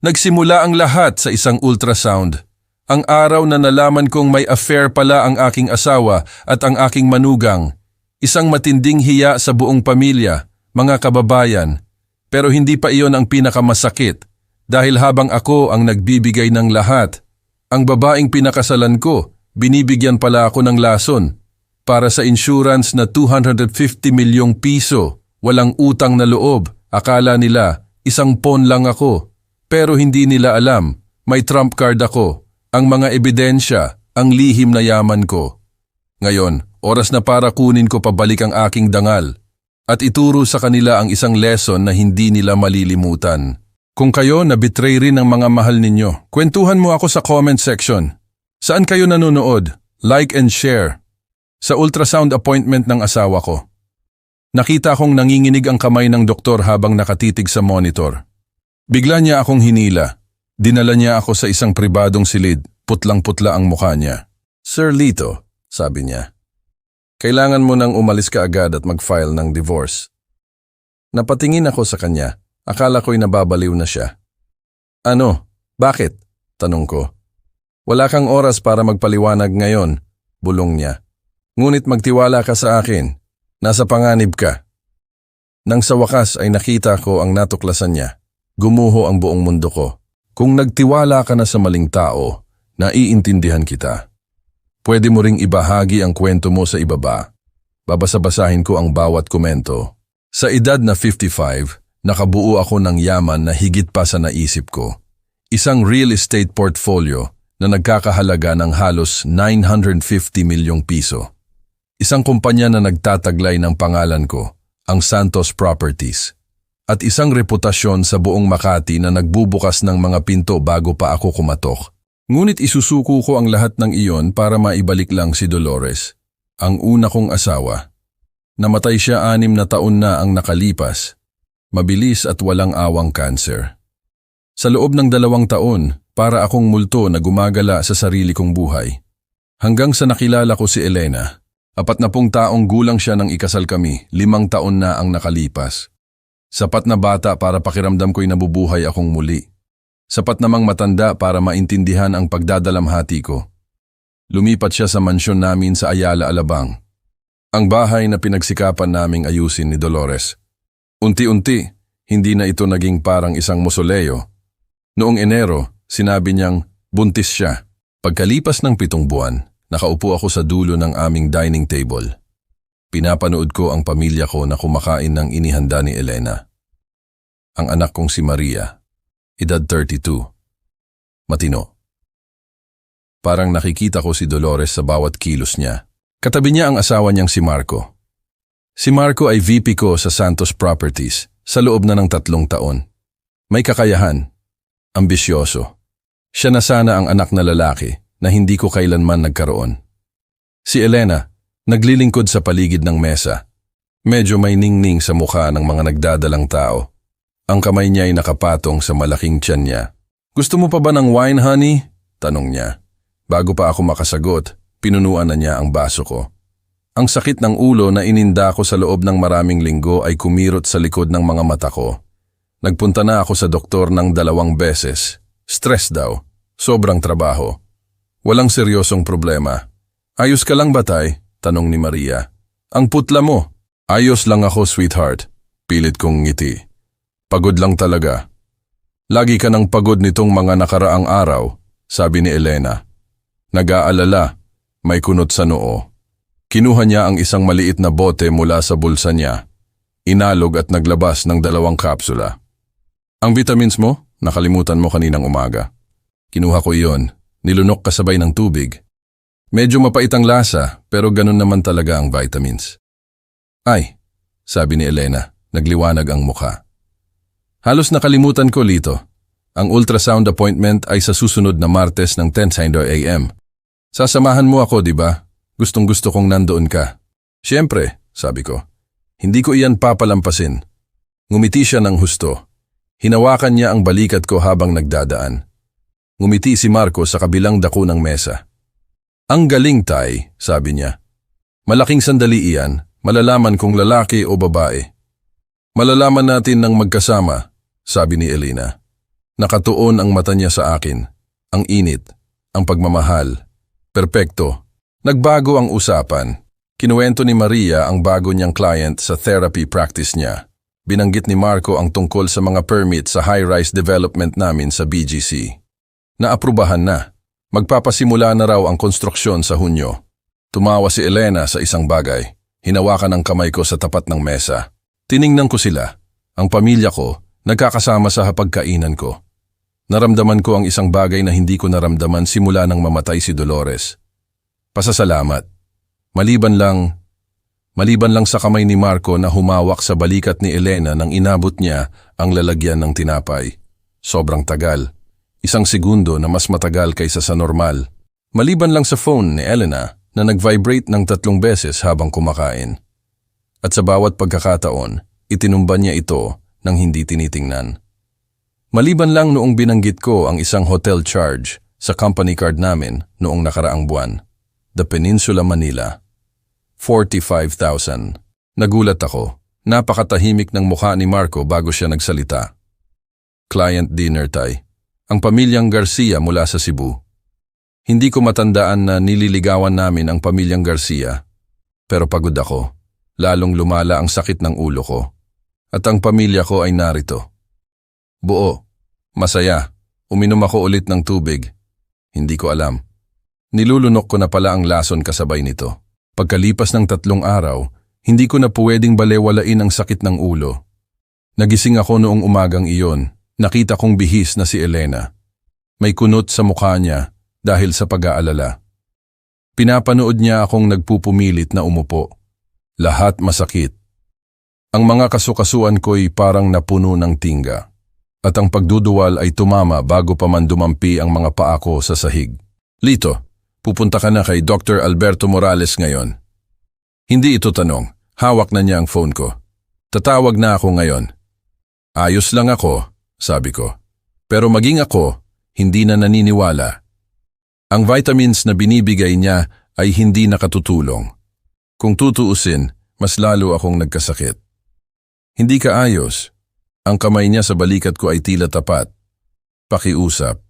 Nagsimula ang lahat sa isang ultrasound. Ang araw na nalaman kong may affair pala ang aking asawa at ang aking manugang. Isang matinding hiya sa buong pamilya, mga kababayan. Pero hindi pa iyon ang pinakamasakit dahil habang ako ang nagbibigay ng lahat, ang babaeng pinakasalan ko, binibigyan pala ako ng lason para sa insurance na 250 milyong piso. Walang utang na loob. Akala nila isang pawn lang ako. Pero hindi nila alam, may trump card ako, ang mga ebidensya, ang lihim na yaman ko. Ngayon, oras na para kunin ko pabalik ang aking dangal at ituro sa kanila ang isang lesson na hindi nila malilimutan. Kung kayo na-betray rin ng mga mahal ninyo, kwentuhan mo ako sa comment section. Saan kayo nanonood? Like and share. Sa ultrasound appointment ng asawa ko. Nakita kong nanginginig ang kamay ng doktor habang nakatitig sa monitor. Bigla niya akong hinila. Dinala niya ako sa isang pribadong silid. Putlang-putla ang mukha niya. Sir Lito, sabi niya. Kailangan mo nang umalis ka agad at mag-file ng divorce. Napatingin ako sa kanya. Akala ko'y nababaliw na siya. Ano? Bakit? Tanong ko. Wala kang oras para magpaliwanag ngayon, bulong niya. Ngunit magtiwala ka sa akin. Nasa panganib ka. Nang sa wakas ay nakita ko ang natuklasan niya. Gumuho ang buong mundo ko. Kung nagtiwala ka na sa maling tao, naiintindihan kita. Pwede mo ring ibahagi ang kwento mo sa ibaba. Babasa-basahin ko ang bawat komento. Sa edad na 55, nakabuo ako ng yaman na higit pa sa naisip ko. Isang real estate portfolio na nagkakahalaga ng halos 950 milyong piso. Isang kumpanya na nagtataglay ng pangalan ko, ang Santos Properties. At isang reputasyon sa buong Makati na nagbubukas ng mga pinto bago pa ako kumatok. Ngunit isusuko ko ang lahat ng iyon para maibalik lang si Dolores, ang una kong asawa. Namatay siya 6 na taon na ang nakalipas, mabilis at walang awang kanser. Sa loob ng 2 taon, para akong multo na gumagala sa sarili kong buhay. Hanggang sa nakilala ko si Elena, 40 taong gulang siya nang ikasal kami, 5 taon na ang nakalipas. Sapat na bata para pakiramdam ko'y nabubuhay akong muli. Sapat namang matanda para maintindihan ang pagdadalamhati ko. Lumipat siya sa mansyon namin sa Ayala, Alabang. Ang bahay na pinagsikapan naming ayusin ni Dolores. Unti-unti, hindi na ito naging parang isang mosoleo. Noong Enero, sinabi niyang buntis siya. Pagkalipas ng 7 buwan, nakaupo ako sa dulo ng aming dining table. Pinapanood ko ang pamilya ko na kumakain ng inihanda ni Elena. Ang anak kong si Maria, edad 32. Matino. Parang nakikita ko si Dolores sa bawat kilos niya. Katabi niya ang asawa niyang si Marco. Si Marco ay VP ko sa Santos Properties sa loob na ng 3 taon. May kakayahan, ambisyoso. Siya na sana ang anak na lalaki na hindi ko kailanman nagkaroon. Si Elena, naglilingkod sa paligid ng mesa. Medyo may ningning sa mukha ng mga nagdadalang tao. Ang kamay niya ay nakapatong sa malaking tiyan niya. Gusto mo pa ba ng wine, honey? Tanong niya. Bago pa ako makasagot, pinunuan na niya ang baso ko. Ang sakit ng ulo na ininda ko sa loob ng maraming linggo ay kumirot sa likod ng mga mata ko. Nagpunta na ako sa doktor ng 2 beses. Stress daw. Sobrang trabaho. Walang seryosong problema. Ayos ka lang ba, tay? Tanong ni Maria. Ang putla mo. Ayos lang ako, sweetheart. Pilit kong ngiti. Pagod lang talaga. Lagi ka nang pagod nitong mga nakaraang araw, sabi ni Elena. Nag-aalala, may kunot sa noo. Kinuha niya ang isang maliit na bote mula sa bulsa niya. Inalog at naglabas ng 2 kapsula. Ang vitamins mo, nakalimutan mo kaninang umaga. Kinuha ko iyon, nilunok kasabay ng tubig. Medyo mapait ang lasa, pero ganun naman talaga ang vitamins. Ay, sabi ni Elena, nagliwanag ang mukha. Halos nakalimutan ko, Lito. Ang ultrasound appointment ay sa susunod na Martes ng 10:00 AM. Sasamahan mo ako, di ba? Gustong-gusto kong nandoon ka. Siyempre, sabi ko. Hindi ko iyan papalampasin. Ngumiti siya ng husto. Hinawakan niya ang balikat ko habang nagdadaan. Ngumiti si Marco sa kabilang dako ng mesa. Ang galing, tay, sabi niya. Malaking sandali iyan, malalaman kung lalaki o babae. Malalaman natin ng magkasama, sabi ni Elena. Nakatuon ang mata niya sa akin. Ang init, ang pagmamahal. Perpekto. Nagbago ang usapan. Kinuwento ni Maria ang bago niyang client sa therapy practice niya. Binanggit ni Marco ang tungkol sa mga permit sa high-rise development namin sa BGC. Naaprubahan na. Magpapasimula na raw ang konstruksyon sa Hunyo. Tumawa si Elena sa isang bagay. Hinawakan ang kamay ko sa tapat ng mesa. Tiningnan ko sila. Ang pamilya ko, nagkakasama sa hapagkainan ko. Naramdaman ko ang isang bagay na hindi ko naramdaman simula nang mamatay si Dolores. Pasasalamat. Maliban lang sa kamay ni Marco na humawak sa balikat ni Elena nang inabot niya ang lalagyan ng tinapay. Sobrang tagal. 1 segundo na mas matagal kaysa sa normal. Maliban lang sa phone ni Elena na nag-vibrate ng 3 beses habang kumakain. At sa bawat pagkakataon, itinumba niya ito nang hindi tinitingnan. Maliban lang noong binanggit ko ang isang hotel charge sa company card namin noong nakaraang buwan. The Peninsula Manila. 45,000. Nagulat ako. Napakatahimik ng mukha ni Marco bago siya nagsalita. Client dinner tay. Ang pamilyang Garcia mula sa Cebu. Hindi ko matandaan na nililigawan namin ang pamilyang Garcia. Pero pagod ako. Lalong lumala ang sakit ng ulo ko. At ang pamilya ko ay narito. Buo. Masaya. Uminom ako ulit ng tubig. Hindi ko alam. Nilulunok ko na pala ang lason kasabay nito. Pagkalipas ng 3 araw, hindi ko na pwedeng balewalain ang sakit ng ulo. Nagising ako noong umagang iyon. Nakita kong bihis na si Elena. May kunot sa mukha niya dahil sa pag-aalala. Pinapanood niya akong nagpupumilit na umupo. Lahat masakit. Ang mga kasukasuan ko'y parang napuno ng tingga. At ang pagduduwal ay tumama bago pa man dumampi ang mga paa ko sa sahig. Lito, pupunta ka na kay Dr. Alberto Morales ngayon. Hindi ito tanong, hawak na niya ang phone ko. Tatawag na ako ngayon. Ayos lang ako, sabi ko. Pero maging ako, hindi na naniniwala. Ang vitamins na binibigay niya ay hindi nakatutulong. Kung tutuusin, mas lalo akong nagkasakit. Hindi ka ayos. Ang kamay niya sa balikat ko ay tila tapat. Pakiusap.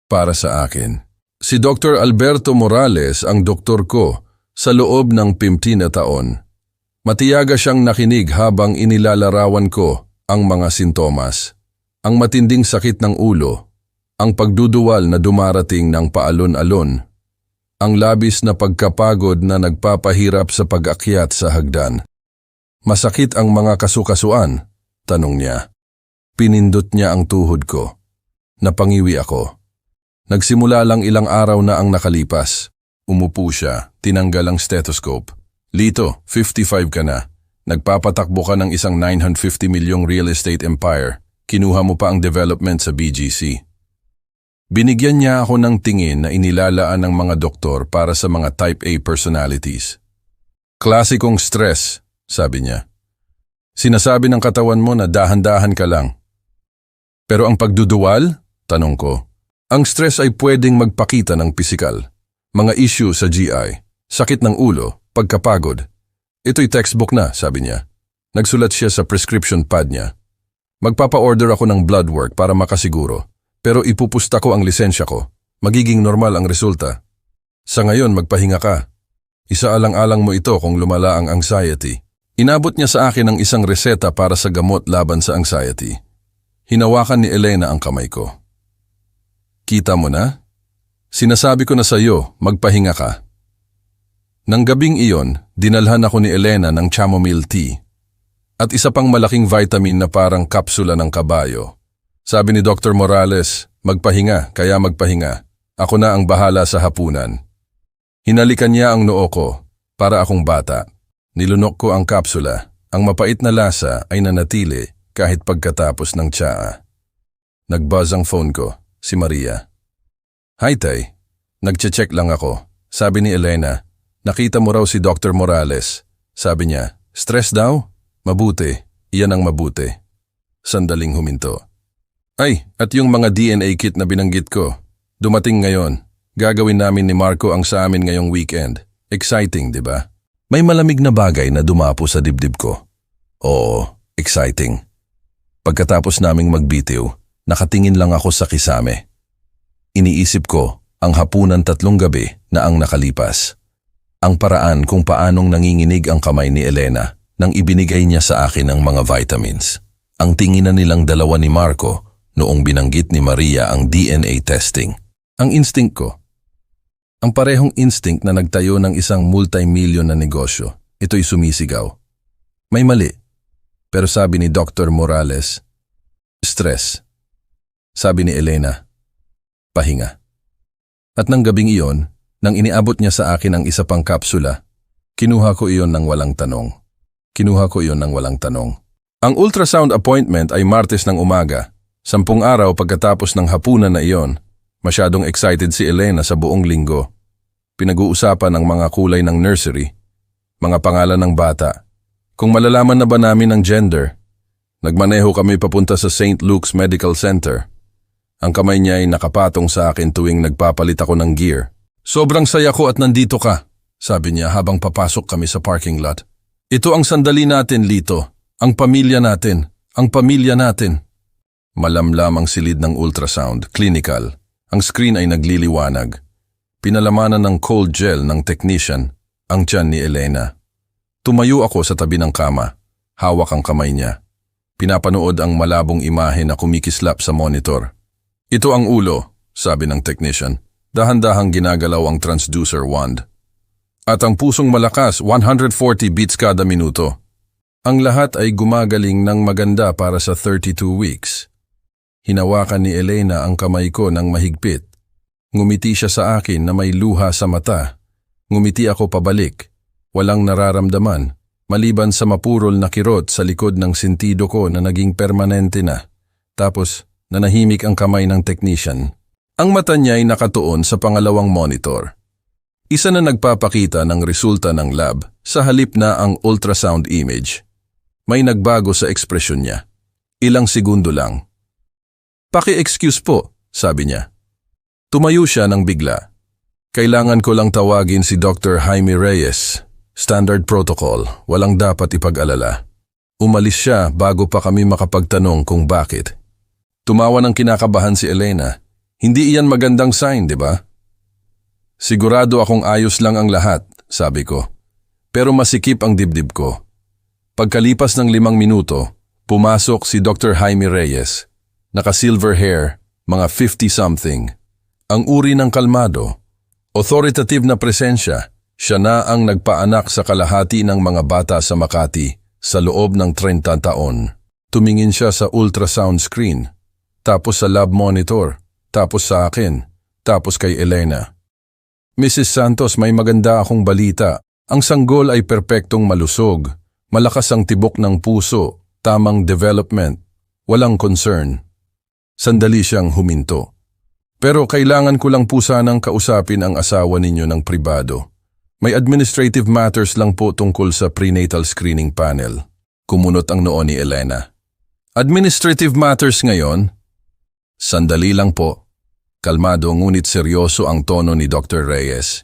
Para sa akin. Si Dr. Alberto Morales ang doktor ko sa loob ng 15 na taon. Matiyaga siyang nakinig habang inilalarawan ko ang mga sintomas. Ang matinding sakit ng ulo, ang pagduduwal na dumarating ng paalon-alon, ang labis na pagkapagod na nagpapahirap sa pag-akyat sa hagdan. Masakit ang mga kasukasuan, tanong niya. Pinindot niya ang tuhod ko. Napangiwi ako. Nagsimula lang ilang araw na ang nakalipas. Umupo siya, tinanggal ang stethoscope. Lito, 55 ka na. Nagpapatakbo ka ng isang 950 milyong real estate empire. Kinuha mo pa ang development sa BGC. Binigyan niya ako ng tingin na inilalaan ng mga doktor para sa mga type A personalities. Klasikong stress, sabi niya. Sinasabi ng katawan mo na dahan-dahan ka lang. Pero ang pagduduwal? Tanong ko. Ang stress ay pwedeng magpakita ng pisikal. Mga issue sa GI, sakit ng ulo, pagkapagod. Ito'y textbook na, sabi niya. Nagsulat siya sa prescription pad niya. Magpapa-order ako ng blood work para makasiguro. Pero ipupusta ko ang lisensya ko. Magiging normal ang resulta. Sa ngayon, magpahinga ka. Isaalang-alang mo ito kung lumala ang anxiety. Inabot niya sa akin ang isang reseta para sa gamot laban sa anxiety. Hinawakan ni Elena ang kamay ko. Kita mo na? Sinasabi ko na sa iyo, magpahinga ka. Nang gabing iyon, dinalhan ako ni Elena ng chamomile tea. At isa pang malaking vitamin na parang kapsula ng kabayo. Sabi ni Dr. Morales, magpahinga, kaya magpahinga. Ako na ang bahala sa hapunan. Hinalikan niya ang noo ko, para akong bata. Nilunok ko ang kapsula. Ang mapait na lasa ay nanatili kahit pagkatapos ng tsaa. Nag-buzz ang phone ko, si Maria. Hi Tay, nagche-check lang ako. Sabi ni Elena, nakita mo raw si Dr. Morales. Sabi niya, stress daw? Mabuti, iyan ang mabuti. Sandaling huminto. Ay, at yung mga DNA kit na binanggit ko, dumating ngayon. Gagawin namin ni Marco ang sa amin ngayong weekend. Exciting, di ba? May malamig na bagay na dumapo sa dibdib ko. Oo, exciting. Pagkatapos naming magbitiw, Nakatingin lang ako sa kisame. Iniisip ko ang hapunan 3 gabi na ang nakalipas. Ang paraan kung paanong nanginginig ang kamay ni Elena nang ibinigay niya sa akin ang mga vitamins. Ang tinginan nilang dalawa ni Marco noong binanggit ni Maria ang DNA testing. Ang instinct ko. Ang parehong instinct na nagtayo ng isang multi-million na negosyo. Ito'y sumisigaw. May mali. Pero sabi ni Dr. Morales, stress. Sabi ni Elena, pahinga. At nang gabing iyon, nang iniabot niya sa akin ang isa pang kapsula, kinuha ko iyon ng walang tanong. Ang ultrasound appointment ay Martes ng umaga. 10 araw pagkatapos ng hapunan na iyon, masyadong excited si Elena sa buong linggo. Pinag-uusapan ang mga kulay ng nursery, mga pangalan ng bata, kung malalaman na ba namin ang gender. Nagmaneho kami papunta sa St. Luke's Medical Center. Ang kamay niya ay nakapatong sa akin tuwing nagpapalit ako ng gear. Sobrang saya ko at nandito ka, sabi niya habang papasok kami sa parking lot. Ito ang sandali natin, Lito. Ang pamilya natin. Malamlam ang silid ng ultrasound, clinical. Ang screen ay nagliliwanag. Pinalamanan ng cold gel ng technician, ang tiyan ni Elena. Tumayo ako sa tabi ng kama. Hawak ang kamay niya. Pinapanood ang malabong imahe na kumikislap sa monitor. Ito ang ulo, sabi ng technician. Dahan-dahang ginagalaw ang transducer wand. At ang pusong malakas, 140 beats kada minuto. Ang lahat ay gumagaling ng maganda para sa 32 weeks. Hinawakan ni Elena ang kamay ko ng mahigpit. Ngumiti siya sa akin na may luha sa mata. Ngumiti ako pabalik. Walang nararamdaman, maliban sa mapurol na kirot sa likod ng sentido ko na naging permanente na. Tapos, nanahimik ang kamay ng technician. Ang mata niya ay nakatuon sa pangalawang monitor. Isa na nagpapakita ng resulta ng lab sa halip na ang ultrasound image. May nagbago sa ekspresyon niya. Ilang segundo lang. Paki-excuse po, sabi niya. Tumayo siya ng bigla. Kailangan ko lang tawagin si Dr. Jaime Reyes. Standard protocol, walang dapat ipag-alala. Umalis siya bago pa kami makapagtanong kung bakit. Tumawa ng kinakabahan si Elena. Hindi iyan magandang sign, di ba? Sigurado akong ayos lang ang lahat, sabi ko. Pero masikip ang dibdib ko. Pagkalipas ng 5 minuto, pumasok si Dr. Jaime Reyes. Naka-silver hair, mga 50-something. Ang uri ng kalmado. Authoritative na presensya. Siya na ang nagpaanak sa kalahati ng mga bata sa Makati sa loob ng 30 taon. Tumingin siya sa ultrasound screen, tapos sa lab monitor, tapos sa akin, tapos kay Elena. Mrs. Santos, may maganda akong balita. Ang sanggol ay perpektong malusog. Malakas ang tibok ng puso, tamang development, walang concern. Sandali siyang huminto. Pero kailangan ko lang po sanang kausapin ang asawa ninyo ng pribado. May administrative matters lang po tungkol sa prenatal screening panel. Kumunot ang noo ni Elena. Administrative matters ngayon? Sandali lang po. Kalmado ngunit seryoso ang tono ni Dr. Reyes.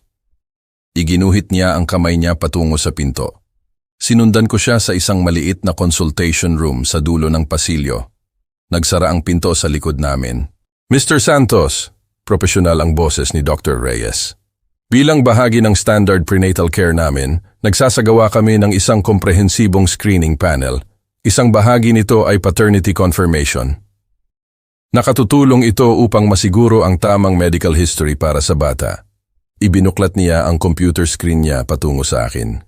Iginuhit niya ang kamay niya patungo sa pinto. Sinundan ko siya sa isang maliit na consultation room sa dulo ng pasilyo. Nagsara ang pinto sa likod namin. Mr. Santos, profesional ang boses ni Dr. Reyes. Bilang bahagi ng standard prenatal care namin, nagsasagawa kami ng isang komprehensibong screening panel. Isang bahagi nito ay paternity confirmation. Nakatutulong ito upang masiguro ang tamang medical history para sa bata. Ibinuklat niya ang computer screen niya patungo sa akin.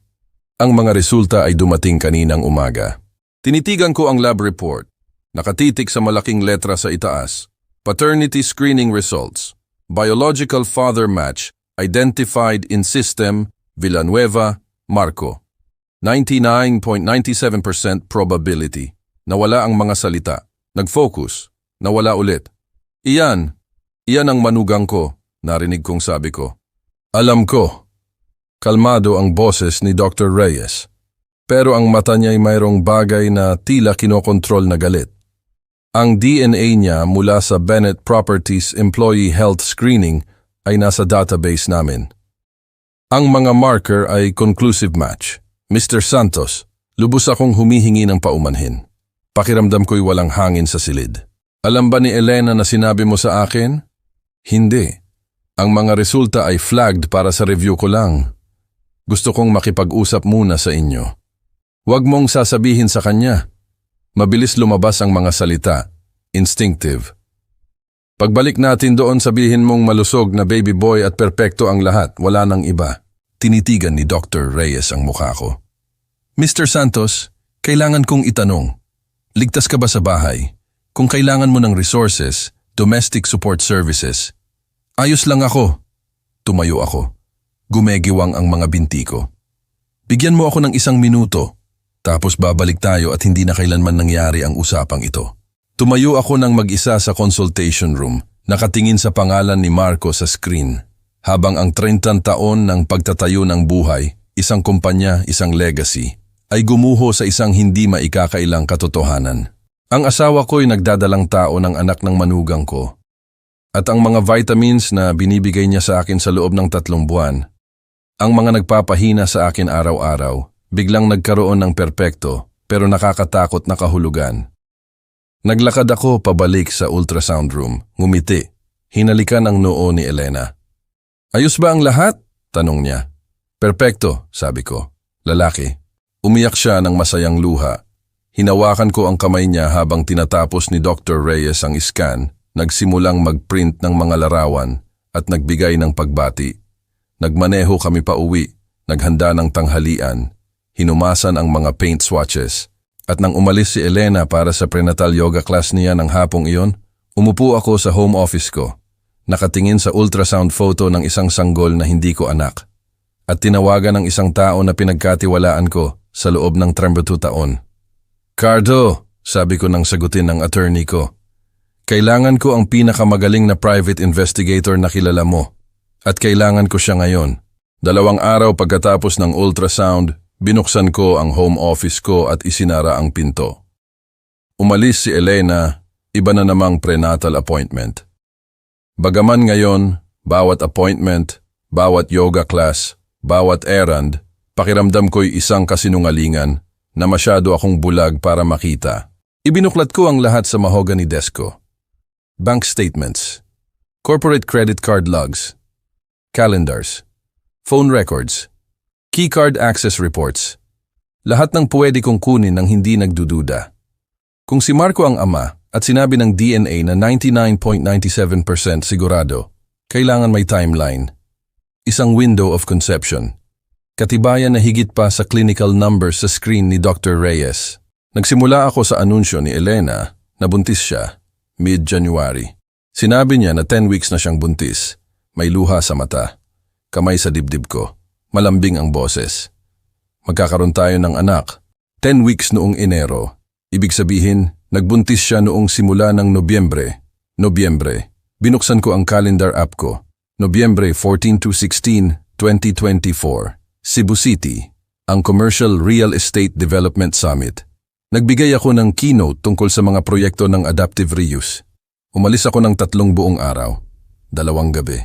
Ang mga resulta ay dumating kaninang umaga. Tinitigan ko ang lab report. Nakatitik sa malaking letra sa itaas. Paternity screening results. Biological father match identified in system Villanueva, Marco. 99.97% probability. Nawala ang mga salita. Nag-focus. Nawala ulit. Iyan ang manugang ko, narinig kong sabi ko. Alam ko. Kalmado ang boses ni Dr. Reyes. Pero ang mata niya ay mayroong bagay na tila kinokontrol na galit. Ang DNA niya mula sa Bennett Properties Employee Health Screening ay nasa database namin. Ang mga marker ay conclusive match. Mr. Santos, lubos akong humihingi ng paumanhin. Pakiramdam ko'y walang hangin sa silid. Alam ba ni Elena na sinabi mo sa akin? Hindi. Ang mga resulta ay flagged para sa review ko lang. Gusto kong makipag-usap muna sa inyo. Huwag mong sasabihin sa kanya. Mabilis lumabas ang mga salita. Instinctive. Pagbalik natin doon, sabihin mong malusog na baby boy at perpekto ang lahat, wala nang iba. Tinitigan ni Dr. Reyes ang mukha ko. Mr. Santos, kailangan kong itanong. Ligtas ka ba sa bahay? Kung kailangan mo ng resources, domestic support services. Ayos lang ako. Tumayo ako. Gumegiwang ang mga binti ko. Bigyan mo ako ng 1 minuto, tapos babalik tayo at hindi na kailanman nangyari ang usapang ito. Tumayo ako ng mag-isa sa consultation room, nakatingin sa pangalan ni Marco sa screen. Habang ang 30 taon ng pagtatayo ng buhay, isang kumpanya, isang legacy, ay gumuho sa isang hindi maikakailang katotohanan. Ang asawa ko'y nagdadalang tao ng anak ng manugang ko. At ang mga vitamins na binibigay niya sa akin sa loob ng 3 buwan, ang mga nagpapahina sa akin araw-araw, biglang nagkaroon ng perpekto pero nakakatakot na kahulugan. Naglakad ako pabalik sa ultrasound room, ngumiti, hinalikan ang noo ni Elena. Ayos ba ang lahat? Tanong niya. Perpekto, sabi ko. Lalaki. Umiyak siya ng masayang luha. Hinawakan ko ang kamay niya habang tinatapos ni Dr. Reyes ang scan, nagsimulang mag-print ng mga larawan at nagbigay ng pagbati. Nagmaneho kami pa uwi, naghanda ng tanghalian, hinumasan ang mga paint swatches. At nang umalis si Elena para sa prenatal yoga class niya ng hapong iyon, umupo ako sa home office ko, nakatingin sa ultrasound photo ng isang sanggol na hindi ko anak, at tinawagan ng isang tao na pinagkatiwalaan ko sa loob ng 32 taon. Cardo, sabi ko nang sagutin ng attorney ko, kailangan ko ang pinakamagaling na private investigator na kilala mo, at kailangan ko siya ngayon. 2 araw pagkatapos ng ultrasound, binuksan ko ang home office ko at isinara ang pinto. Umalis si Elena, iba na namang prenatal appointment. Bagaman ngayon, bawat appointment, bawat yoga class, bawat errand, pakiramdam ko'y isang kasinungalingan na masyado akong bulag para makita. Ibinuklat ko ang lahat sa mahogany desk ko. Bank statements, corporate credit card logs, calendars, phone records, keycard access reports. Lahat ng pwede kong kunin nang hindi nagdududa. Kung si Marco ang ama at sinabi ng DNA na 99.97% sigurado, kailangan may timeline. Isang window of conception. Katibayan na higit pa sa clinical numbers sa screen ni Dr. Reyes. Nagsimula ako sa anunsyo ni Elena na buntis siya, mid-January. Sinabi niya na 10 weeks na siyang buntis. May luha sa mata, kamay sa dibdib ko. Malambing ang boses. Magkakaroon tayo ng anak. 10 weeks noong Enero. Ibig sabihin, nagbuntis siya noong simula ng Nobyembre. Binuksan ko ang calendar app ko. Nobyembre 14 to 16, 2024. Cebu City, ang Commercial Real Estate Development Summit. Nagbigay ako ng keynote tungkol sa mga proyekto ng adaptive reuse. Umalis ako ng 3 buong araw. 2 gabi.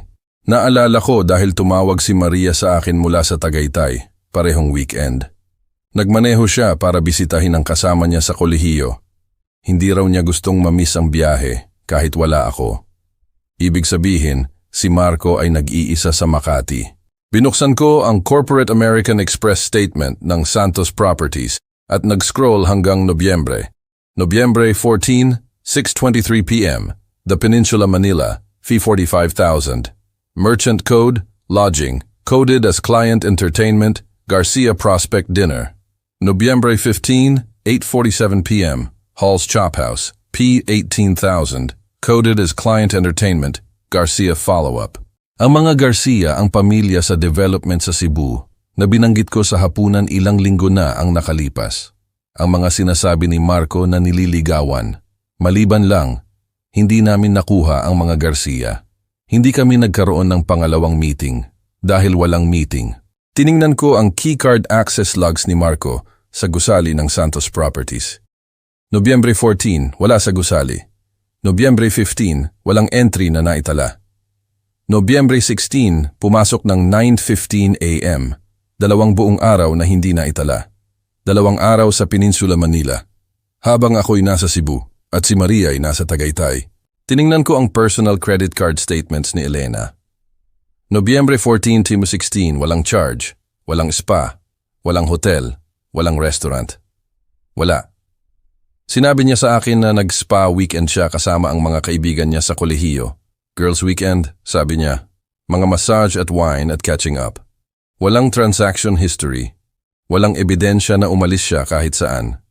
Naalala ko dahil tumawag si Maria sa akin mula sa Tagaytay, parehong weekend. Nagmaneho siya para bisitahin ang kasama niya sa kolehiyo. Hindi raw niya gustong mamiss ang biyahe kahit wala ako. Ibig sabihin, si Marco ay nag-iisa sa Makati. Binuksan ko ang Corporate American Express statement ng Santos Properties at nag-scroll hanggang Nobyembre. Nobyembre 14, 6:23 p.m. The Peninsula, Manila, fee 45,000. Merchant code, lodging, coded as Client Entertainment, Garcia Prospect Dinner. Nobyembre 15, 8:47 p.m. Hall's Chop House, P 18,000, coded as Client Entertainment, Garcia Follow-Up. Ang mga Garcia ang pamilya sa development sa Cebu na binanggit ko sa hapunan ilang linggo na ang nakalipas. Ang mga sinasabi ni Marco na nililigawan. Maliban lang, hindi namin nakuha ang mga Garcia. Hindi kami nagkaroon ng pangalawang meeting dahil walang meeting. Tiningnan ko ang keycard access logs ni Marco sa gusali ng Santos Properties. Nobyembre 14, wala sa gusali. Nobyembre 15, walang entry na naitala. Nobyembre 16, pumasok ng 9:15 a.m. 2 buong araw na hindi naitala. 2 araw sa Peninsula, Manila. Habang ako'y nasa Cebu, at si Maria ay nasa Tagaytay. Tiningnan ko ang personal credit card statements ni Elena. Nobyembre 14 to 16, walang charge, walang spa, walang hotel, walang restaurant. Wala. Sinabi niya sa akin na nag-spa weekend siya kasama ang mga kaibigan niya sa kolehiyo. Girls weekend, sabi niya. Mga massage at wine at catching up. Walang transaction history. Walang ebidensya na umalis siya kahit saan.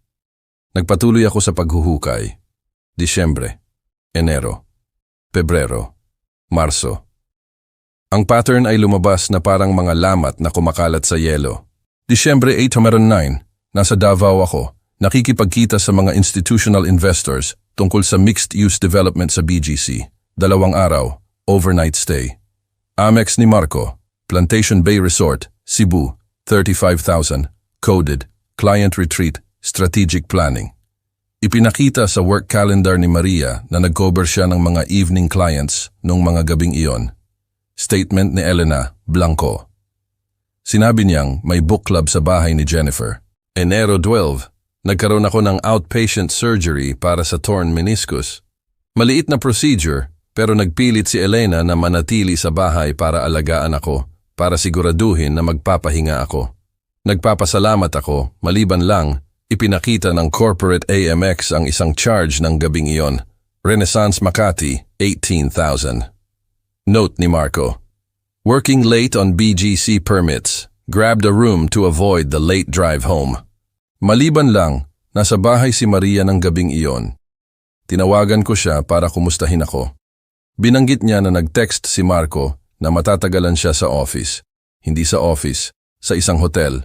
Nagpatuloy ako sa paghuhukay. Disyembre, Enero, Pebrero, Marso. Ang pattern ay lumabas na parang mga lamat na kumakalat sa yelo. Disyembre 8 to 9, nasa Davao ako, nakikipagkita sa mga institutional investors tungkol sa mixed-use development sa BGC. 2 araw, overnight stay. Amex ni Marco, Plantation Bay Resort, Cebu, 35,000, coded, client retreat, strategic planning. Ipinakita sa work calendar ni Maria na nag-cover siya ng mga evening clients nung mga gabing iyon. Statement ni Elena, blanco. Sinabi niyang may book club sa bahay ni Jennifer. Enero 12, nagkaroon ako ng outpatient surgery para sa torn meniscus. Maliit na procedure, pero nagpilit si Elena na manatili sa bahay para alagaan ako, para siguraduhin na magpapahinga ako. Nagpapasalamat ako, maliban lang, ipinakita ng corporate AMX ang isang charge ng gabing iyon. Renaissance Makati, 18,000. Note ni Marco. Working late on BGC permits. Grabbed a room to avoid the late drive home. Maliban lang, nasa bahay si Maria ng gabing iyon. Tinawagan ko siya para kumustahin ako. Binanggit niya na nag-text si Marco na matatagalan siya sa office. Hindi sa office, sa isang hotel.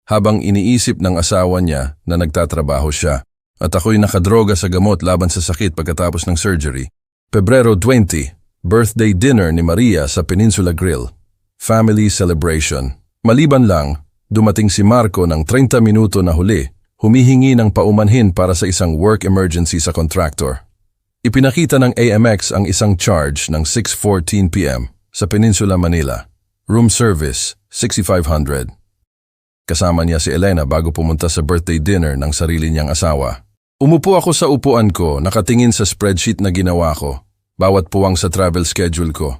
Habang iniisip ng asawa niya na nagtatrabaho siya at ako'y nakadroga sa gamot laban sa sakit pagkatapos ng surgery. Pebrero 20, birthday dinner ni Maria sa Peninsula Grill. Family celebration. Maliban lang, dumating si Marco ng 30 minuto na huli, humihingi ng paumanhin para sa isang work emergency sa contractor. Ipinakita ng AMX ang isang charge ng 6:14 p.m. sa Peninsula, Manila. Room service, 6,500. Kasama niya si Elena bago pumunta sa birthday dinner ng sarili niyang asawa. Umupo ako sa upuan ko, nakatingin sa spreadsheet na ginawa ko. Bawat puwang sa travel schedule ko.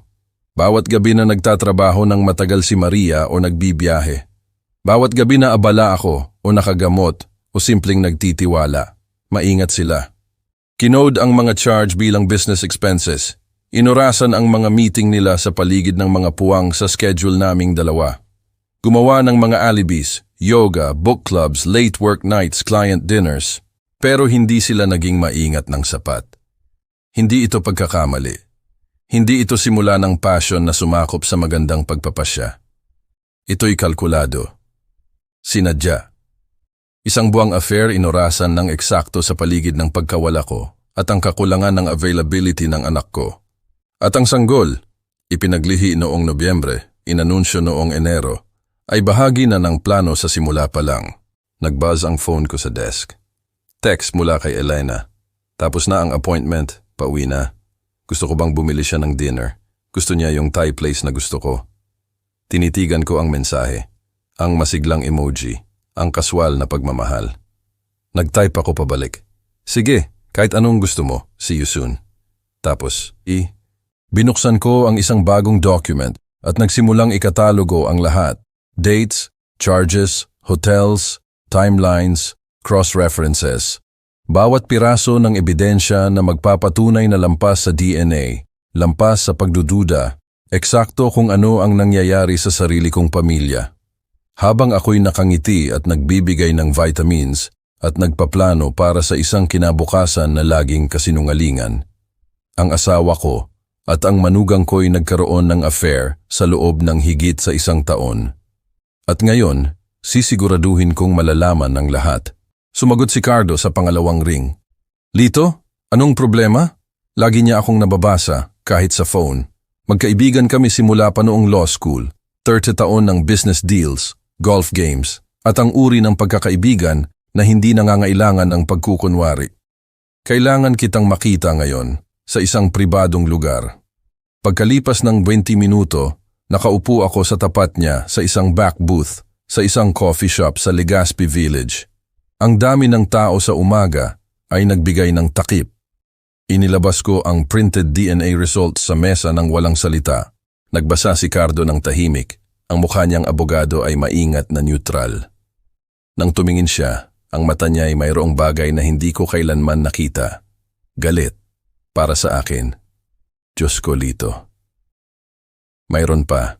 Bawat gabi na nagtatrabaho ng matagal si Maria o nagbibiyahe. Bawat gabi na abala ako o nakagamot o simpleng nagtitiwala. Maingat sila. Kinode ang mga charge bilang business expenses. Inurasan ang mga meeting nila sa paligid ng mga puwang sa schedule naming dalawa. Gumawa ng mga alibis, yoga, book clubs, late work nights, client dinners. Pero hindi sila naging maingat ng sapat. Hindi ito pagkakamali. Hindi ito simula ng passion na sumakop sa magandang pagpapasya. Ito'y kalkulado. Sinadya. Isang buwang affair inorasan ng eksakto sa paligid ng pagkawala ko at ang kakulangan ng availability ng anak ko. At ang sanggol, ipinaglihi noong Nobyembre, inanunsyo noong Enero, ay bahagi na ng plano sa simula pa lang. Nagbuzz ang phone ko sa desk. Text mula kay Elena. Tapos na ang appointment, pauwi na. Gusto ko bang bumili siya ng dinner? Gusto niya yung Thai place na gusto ko. Tinitigan ko ang mensahe. Ang masiglang emoji. Ang kaswal na pagmamahal. Nag-type ako pabalik. Sige, kahit anong gusto mo. See you soon. Tapos, binuksan ko ang isang bagong document at nagsimulang ikatalogo ang lahat. Dates, charges, hotels, timelines, cross-references. Bawat piraso ng ebidensya na magpapatunay na lampas sa DNA, lampas sa pagdududa, eksakto kung ano ang nangyayari sa sarili kong pamilya. Habang ako'y nakangiti at nagbibigay ng vitamins at nagpaplano para sa isang kinabukasan na laging kasinungalingan, ang asawa ko at ang manugang ko'y nagkaroon ng affair sa loob ng higit sa 1 taon. At ngayon, sisiguraduhin kong malalaman ng lahat. Sumagot si Cardo sa pangalawang ring. Lito, anong problema? Lagi niya akong nababasa, kahit sa phone. Magkaibigan kami simula pa noong law school, 30 taon ng business deals, golf games, at ang uri ng pagkakaibigan na hindi nangangailangan ng pagkukunwari. Kailangan kitang makita ngayon sa isang pribadong lugar. Pagkalipas ng 20 minuto, nakaupo ako sa tapat niya sa isang back booth sa isang coffee shop sa Legazpi Village. Ang dami ng tao sa umaga ay nagbigay ng takip Inilabas ko ang printed DNA results sa mesa ng walang salita. Nagbasa si Cardo ng tahimik. Ang mukha niyang abogado ay maingat na neutral. Nang tumingin siya, ang mata niya ay mayroong bagay na hindi ko kailanman nakita. Galit. Para sa akin. Diyos ko, Lito. Mayroon pa.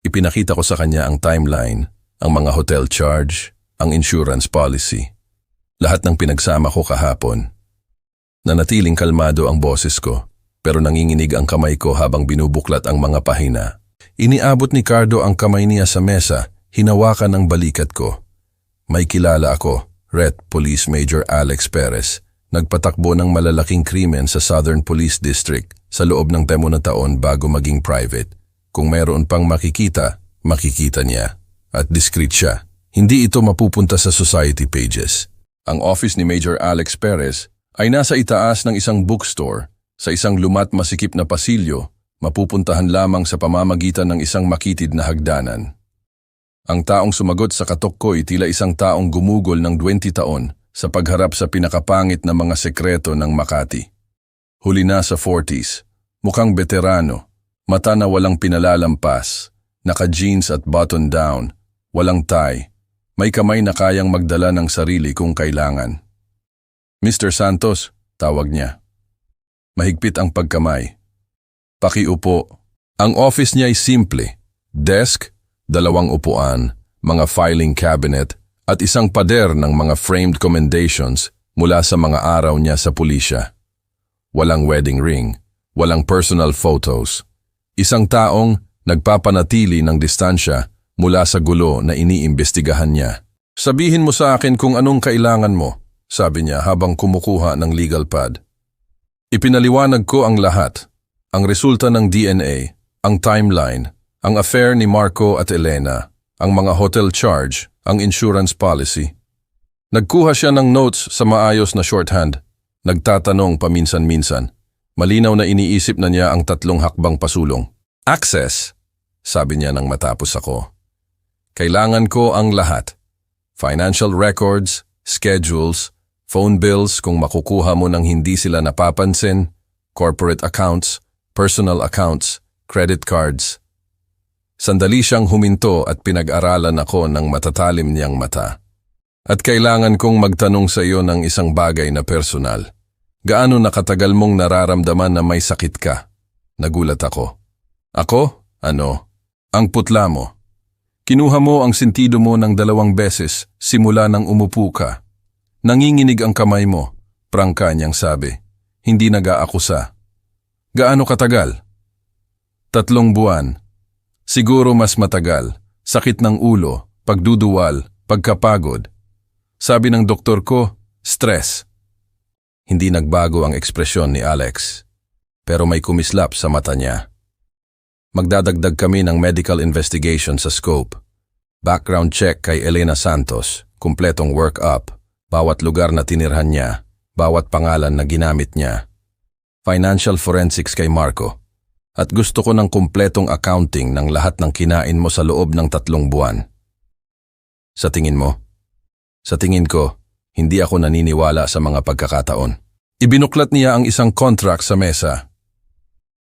Ipinakita ko sa kanya ang timeline, ang mga hotel charge, ang insurance policy. Lahat ng pinagsama ko kahapon. Nanatiling kalmado ang boses ko, pero nanginginig ang kamay ko habang binubuklat ang mga pahina. Iniabot ni Cardo ang kamay niya sa mesa, hinawakan ang balikat ko. May kilala ako, Ret Police Major Alex Perez, nagpatakbo ng malalaking krimen sa Southern Police District sa loob ng 10 na taon bago maging private. Kung mayroon pang makikita niya. At discreet siya. Hindi ito mapupunta sa society pages. Ang office ni Major Alex Perez ay nasa itaas ng isang bookstore sa isang lumat masikip na pasilyo, mapupuntahan lamang sa pamamagitan ng isang makitid na hagdanan. Ang taong sumagot sa katok ko ay tila isang taong gumugol ng 20 taon sa pagharap sa pinakapangit na mga sekreto ng Makati. Huli na sa 40s, mukhang veterano, mata na walang pinalalampas, naka-jeans at button down, walang tie, may kamay na kayang magdala ng sarili kung kailangan. Mr. Santos, tawag niya. Mahigpit ang pagkamay. Pakiupo. Ang office niya ay simple. Desk, 2 upuan, mga filing cabinet, at isang pader ng mga framed commendations mula sa mga araw niya sa pulisya. Walang wedding ring, walang personal photos. Isang taong nagpapanatili ng distansya mula sa gulo na iniimbestigahan niya. Sabihin mo sa akin kung anong kailangan mo, sabi niya habang kumukuha ng legal pad. Ipinaliwanag ko ang lahat, ang resulta ng DNA, ang timeline, ang affair ni Marco at Elena, ang mga hotel charge, ang insurance policy. Nagkuha siya ng notes sa maayos na shorthand, nagtatanong paminsan-minsan. Malinaw na iniisip na niya ang 3 hakbang pasulong. Access, sabi niya nang matapos ako. Kailangan ko ang lahat. Financial records, schedules, phone bills kung makukuha mo nang hindi sila napapansin, corporate accounts, personal accounts, credit cards. Sandali siyang huminto at pinag-aralan ako ng matatalim niyang mata. At kailangan kong magtanong sa iyo ng isang bagay na personal. Gaano nakatagal mong nararamdaman na may sakit ka? Nagulat ako. Ako? Ano? Ang putla mo. Kinuha mo ang sentido mo ng 2 beses simula nang umupo ka. Nanginginig ang kamay mo, prangka niyang sabi. Hindi nag-aakusa. Gaano katagal? 3 buwan. Siguro mas matagal. Sakit ng ulo, pagduduwal, pagkapagod. Sabi ng doktor ko, stress. Hindi nagbago ang ekspresyon ni Alex, pero may kumislap sa mata niya. Magdadagdag kami ng medical investigation sa scope. Background check kay Elena Santos, kumpletong work-up, bawat lugar na tinirhan niya, bawat pangalan na ginamit niya. Financial forensics kay Marco. At gusto ko ng kumpletong accounting ng lahat ng kinain mo sa loob ng 3 buwan. Sa tingin mo? Sa tingin ko, hindi ako naniniwala sa mga pagkakataon. Ibinuklat niya ang isang contract sa mesa.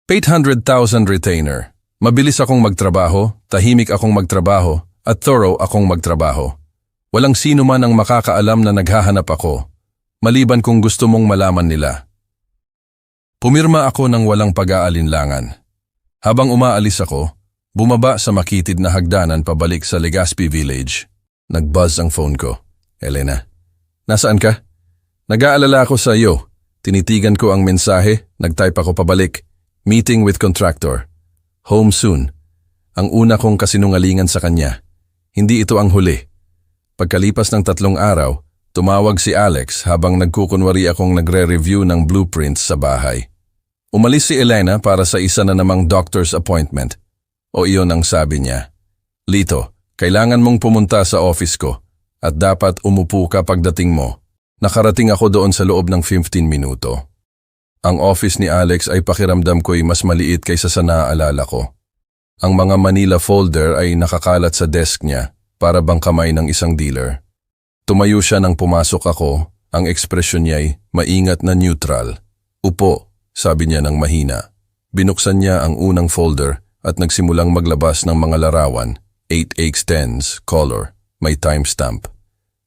800,000 retainer. Mabilis akong magtrabaho, tahimik akong magtrabaho, at thorough akong magtrabaho. Walang sino man ang makakaalam na naghahanap ako, maliban kung gusto mong malaman nila. Pumirma ako ng walang pag-aalinlangan. Habang umaalis ako, bumaba sa makitid na hagdanan pabalik sa Legazpi Village. Nag-buzz ang phone ko. Elena, nasaan ka? Nag-aalala ako sa iyo. Tinitigan ko ang mensahe, nag-type ako pabalik. Meeting with contractor. Home soon. Ang una kong kasinungalingan sa kanya. Hindi ito ang huli. Pagkalipas ng 3 araw, tumawag si Alex habang nagkukunwari akong nagre-review ng blueprints sa bahay. Umalis si Elena para sa isa na namang doctor's appointment. O iyon ang sabi niya. Lito, kailangan mong pumunta sa office ko at dapat umupo ka pagdating mo. Nakarating ako doon sa loob ng 15 minuto. Ang office ni Alex ay pakiramdam ko'y mas maliit kaysa sa naaalala ko. Ang mga Manila folder ay nakakalat sa desk niya para bang kamay ng isang dealer. Tumayo siya nang pumasok ako Ang ekspresyon niya'y maingat na neutral. Upo, sabi niya ng mahina. Binuksan niya ang unang folder at nagsimulang maglabas ng mga larawan, 8x10s, color, may timestamp.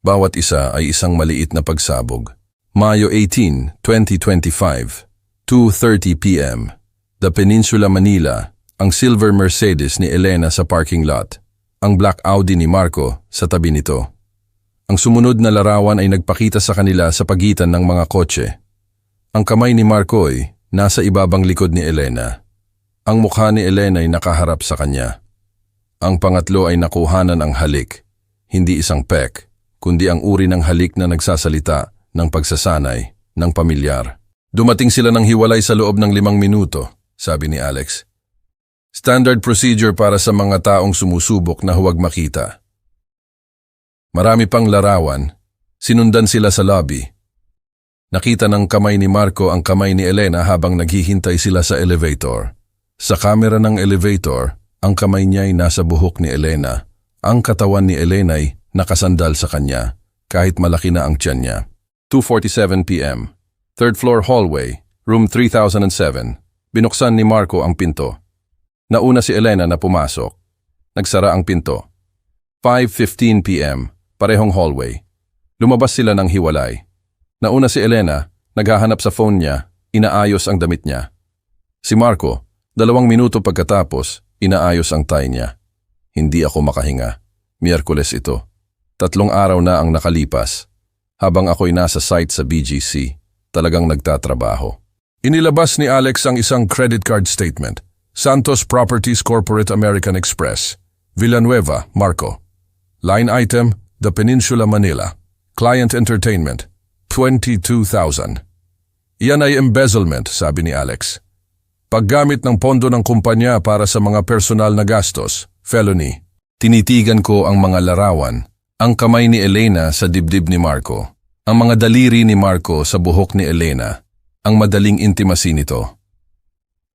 Bawat isa ay isang maliit na pagsabog. Mayo 18, 2025, 2:30 p.m. The Peninsula, Manila, ang silver Mercedes ni Elena sa parking lot. Ang black Audi ni Marco sa tabi nito. Ang sumunod na larawan ay nagpakita sa kanila sa pagitan ng mga kotse. Ang kamay ni Marco ay nasa ibabang likod ni Elena. Ang mukha ni Elena ay nakaharap sa kanya. Ang pangatlo ay nakuhanan ang halik, hindi isang peck, kundi ang uri ng halik na nagsasalita ng pagsasanay, ng pamilyar. Dumating sila ng hiwalay sa loob ng 5 minuto, sabi ni Alex. Standard procedure para sa mga taong sumusubok na huwag makita. Marami pang larawan, sinundan sila sa lobby. Nakita ng kamay ni Marco ang kamay ni Elena habang naghihintay sila sa elevator. Sa kamera ng elevator, ang kamay niya ay nasa buhok ni Elena. Ang katawan ni Elena ay nakasandal sa kanya, kahit malaki na ang tiyan niya. 2:47 p.m. Third floor hallway, room 3007. Binuksan ni Marco ang pinto. Nauna si Elena na pumasok. Nagsara ang pinto. 5:15 p.m. Parehong hallway. Lumabas sila ng hiwalay. Nauna si Elena, naghahanap sa phone niya, inaayos ang damit niya. Si Marco, 2 minuto pagkatapos, inaayos ang tie niya. Hindi ako makahinga. Miyerkules ito. 3 araw na ang nakalipas. Habang ako'y nasa site sa BGC, talagang nagtatrabaho. Inilabas ni Alex ang isang credit card statement. Santos Properties Corporate American Express. Villanueva, Marco. Line item, The Peninsula, Manila. Client entertainment, 22,000. Iyan ay embezzlement, sabi ni Alex. Paggamit ng pondo ng kumpanya para sa mga personal na gastos, felony. Tinitigan ko ang mga larawan, ang kamay ni Elena sa dibdib ni Marco, ang mga daliri ni Marco sa buhok ni Elena, ang madaling intimacy nito.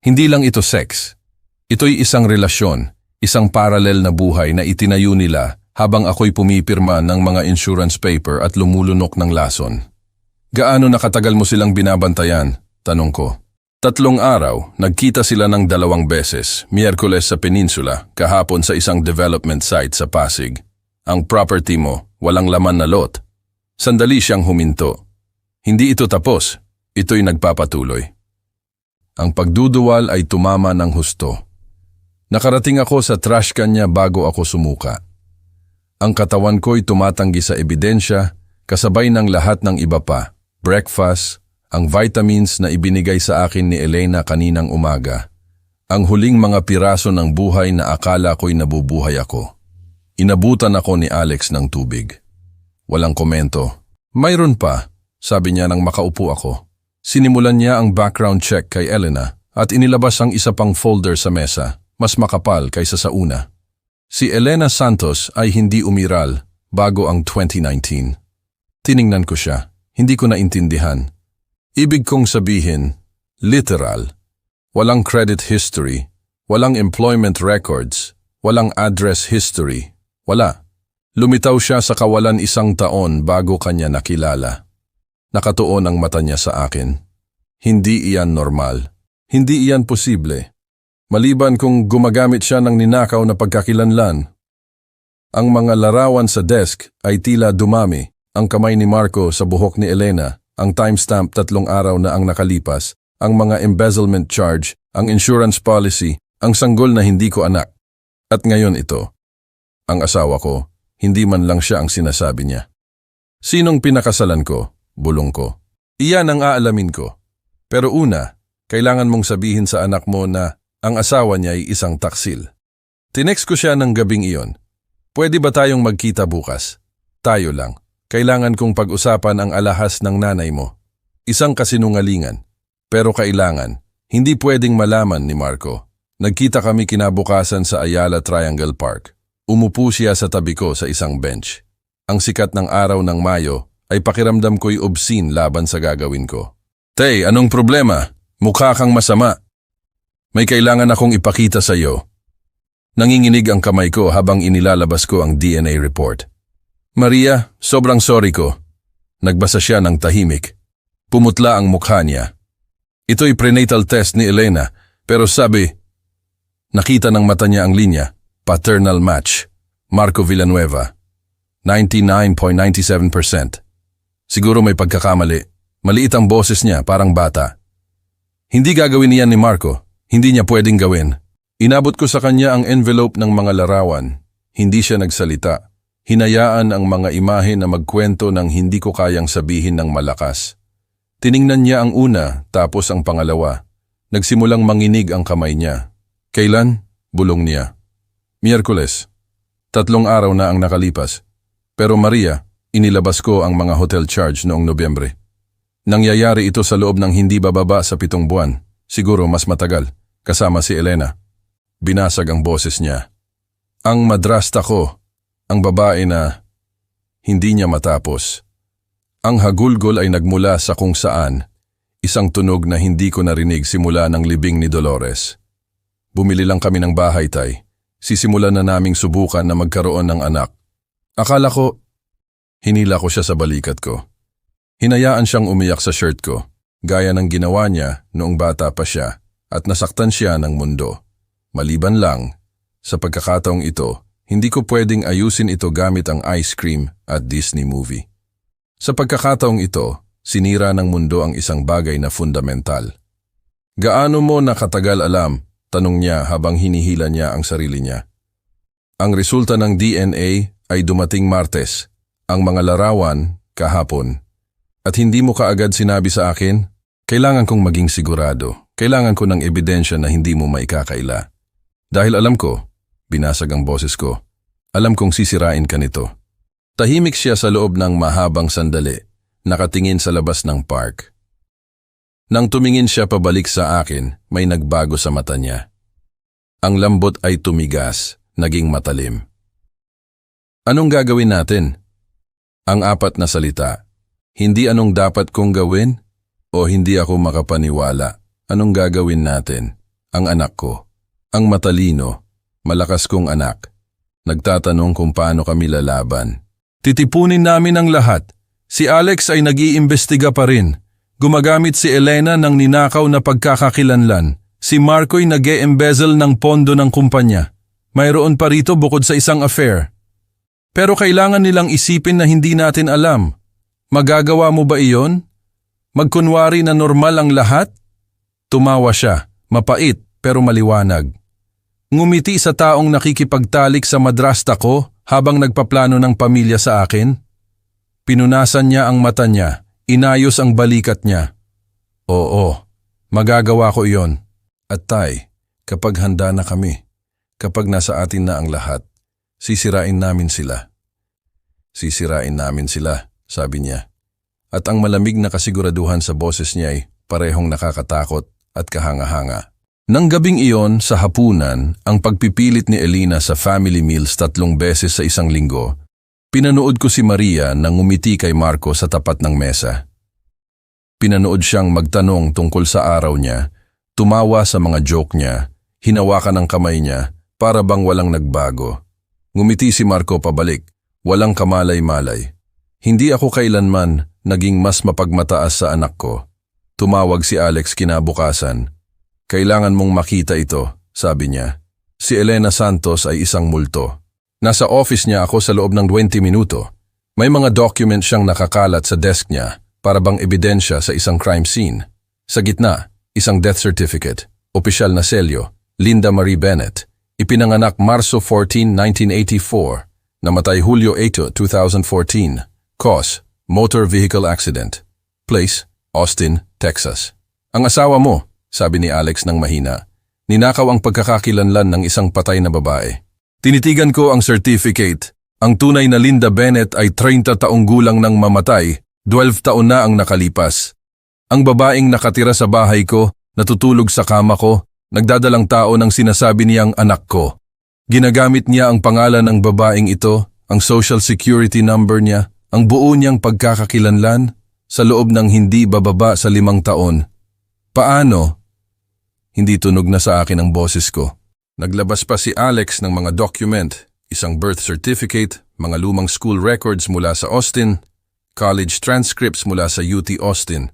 Hindi lang ito sex. Ito'y isang relasyon, isang paralel na buhay na itinayo nila habang ako'y pumipirma ng mga insurance paper at lumulunok ng lason. Gaano nakatagal mo silang binabantayan? Tanong ko. 3 araw, nagkita sila ng 2 beses, Miyerkules sa Peninsula, kahapon sa isang development site sa Pasig. Ang property mo, walang laman na lot. Sandali siyang huminto. Hindi ito tapos, ito'y nagpapatuloy. Ang pagduduwal ay tumama ng husto. Nakarating ako sa trash can niya bago ako sumuka. Ang katawan ko'y tumatanggi sa ebidensya, kasabay ng lahat ng iba pa, breakfast, ang vitamins na ibinigay sa akin ni Elena kaninang umaga, ang huling mga piraso ng buhay na akala ko'y nabubuhay ako. Inabutan ako ni Alex ng tubig. Walang komento. Mayroon pa, sabi niya nang makaupo ako. Sinimulan niya ang background check kay Elena at inilabas ang isa pang folder sa mesa, mas makapal kaysa sa una. Si Elena Santos ay hindi umiral bago ang 2019. Tiningnan ko siya, hindi ko naintindihan. Ibig kong sabihin, literal. Walang credit history, walang employment records, walang address history, wala. Lumitaw siya sa kawalan 1 taon bago kanya nakilala. Nakatuon ang mata niya sa akin. Hindi iyan normal. Hindi iyan posible. Maliban kung gumagamit siya ng ninakaw na pagkakilanlan. Ang mga larawan sa desk ay tila dumami. Ang kamay ni Marco sa buhok ni Elena, ang timestamp 3 araw na ang nakalipas, ang mga embezzlement charge, ang insurance policy, ang sanggol na hindi ko anak. At ngayon ito, ang asawa ko, hindi man lang siya ang sinasabi niya. Sinong pinakasalan ko? Bulong ko. Iyan ang aalamin ko. Pero una, kailangan mong sabihin sa anak mo na ang asawa niya ay isang taksil. Tinext ko siya ng gabing iyon. Pwede ba tayong magkita bukas? Tayo lang. Kailangan kong pag-usapan ang alahas ng nanay mo. Isang kasinungalingan. Pero kailangan. Hindi pwedeng malaman ni Marco. Nagkita kami kinabukasan sa Ayala Triangle Park. Umupo siya sa tabi ko sa isang bench. Ang sikat ng araw ng Mayo ay pakiramdam ko'y obscene laban sa gagawin ko. Tay, anong problema? Mukha kang masama. May kailangan akong ipakita sa iyo. Nanginginig ang kamay ko habang inilalabas ko ang DNA report. Maria, sobrang sorry ko. Nagbasa siya ng tahimik. Pumutla ang mukha niya. Ito'y prenatal test ni Elena, pero sabi, nakita ng mata niya ang linya, paternal match, Marco Villanueva, 99.97%. Siguro may pagkakamali. Maliit ang boses niya, parang bata. Hindi gagawin niyan ni Marco. Hindi niya pwedeng gawin. Inabot ko sa kanya ang envelope ng mga larawan. Hindi siya nagsalita. Hinayaan ang mga imahe na magkwento ng hindi ko kayang sabihin ng malakas. Tiningnan niya ang una, tapos ang pangalawa. Nagsimulang manginig ang kamay niya. Kailan? Bulong niya. Miyerkules. 3 araw na ang nakalipas. Pero Maria, inilabas ko ang mga hotel charge noong Nobyembre. Nangyayari ito sa loob ng hindi bababa sa 7 buwan. Siguro mas matagal. Kasama si Elena. Binasag ang boses niya. Ang madrasta ko, ang babae na hindi niya matapos. Ang hagulgol ay nagmula sa kung saan, isang tunog na hindi ko narinig simula ng libing ni Dolores. Bumili lang kami ng bahay, Tay. Sisimulan na naming subukan na magkaroon ng anak. Akala ko, hinila ko siya sa balikat ko. Hinayaan siyang umiyak sa shirt ko, gaya ng ginawa niya noong bata pa siya, at nasaktan siya ng mundo. Maliban lang, sa pagkakataong ito, hindi ko pwedeng ayusin ito gamit ang ice cream at Disney movie. Sa pagkakataong ito, sinira ng mundo ang isang bagay na fundamental. Gaano mo nakatagal alam? Tanong niya habang hinihila niya ang sarili niya. Ang resulta ng DNA ay dumating Martes, ang mga larawan kahapon. At hindi mo kaagad sinabi sa akin, kailangan kong maging sigurado. Kailangan ko ng ebidensya na hindi mo maikakaila. Dahil alam ko, binasag ang boses ko, alam kong sisirain ka nito. Tahimik siya sa loob ng mahabang sandali, nakatingin sa labas ng park. Nang tumingin siya pabalik sa akin, may nagbago sa mata niya. Ang lambot ay tumigas, naging matalim. Anong gagawin natin? Ang 4 na salita. Hindi anong dapat kong gawin o hindi ako makapaniwala. Anong gagawin natin? Ang anak ko. Ang matalino, malakas kong anak. Nagtatanong kung paano kami lalaban. Titipunin namin ang lahat. Si Alex ay nag-iimbestiga pa rin. Gumagamit si Elena ng ninakaw na pagkakakilanlan. Si Marco'y nag-e-embezzle ng pondo ng kumpanya. Mayroon pa rito bukod sa isang affair. Pero kailangan nilang isipin na hindi natin alam. Magagawa mo ba iyon? Magkunwari na normal ang lahat? Tumawa siya, mapait pero maliwanag. Ngumiti sa taong nakikipagtalik sa madrasta ko habang nagpaplano ng pamilya sa akin. Pinunasan niya ang mata niya, inayos ang balikat niya. Oo, magagawa ko iyon. At Tay, kapag handa na kami, kapag nasa atin na ang lahat, sisirain namin sila. Sisirain namin sila. Sabi niya. At ang malamig na kasiguraduhan sa boses niya ay parehong nakakatakot at kahanga-hanga. Nang gabing iyon sa hapunan, ang pagpipilit ni Elena sa family meals 3 beses sa isang linggo, pinanood ko si Maria nang ngumiti kay Marco sa tapat ng mesa. Pinanood siyang magtanong tungkol sa araw niya, tumawa sa mga joke niya, hinawakan ang kamay niya para bang walang nagbago. Ngumiti si Marco pabalik, walang kamalay-malay. Hindi ako kailanman naging mas mapagmataas sa anak ko. Tumawag si Alex kinabukasan. Kailangan mong makita ito, sabi niya. Si Elena Santos ay isang multo. Nasa office niya ako sa loob ng 20 minuto. May mga document siyang nakakalat sa desk niya para bang ebidensya sa isang crime scene. Sa gitna, isang death certificate, opisyal na selyo, Linda Marie Bennett. Ipinanganak Marso 14, 1984. Namatay Hulyo 8, 2014. Cause, motor vehicle accident. Place, Austin, Texas. Ang asawa mo, sabi ni Alex ng mahina, ninakaw ang pagkakakilanlan ng isang patay na babae. Tinitigan ko ang certificate. Ang tunay na Linda Bennett ay 30 taong gulang nang mamatay, 12 taon na ang nakalipas. Ang babaeng nakatira sa bahay ko, natutulog sa kama ko, nagdadalang tao ng sinasabi niyang anak ko. Ginagamit niya ang pangalan ng babaeng ito, ang social security number niya, ang buo niyang pagkakakilanlan sa loob ng hindi bababa sa 5 taon. Paano? Hindi tunog na sa akin ang boses ko. Naglabas pa si Alex ng mga document, isang birth certificate, mga lumang school records mula sa Austin. college transcripts mula sa UT Austin.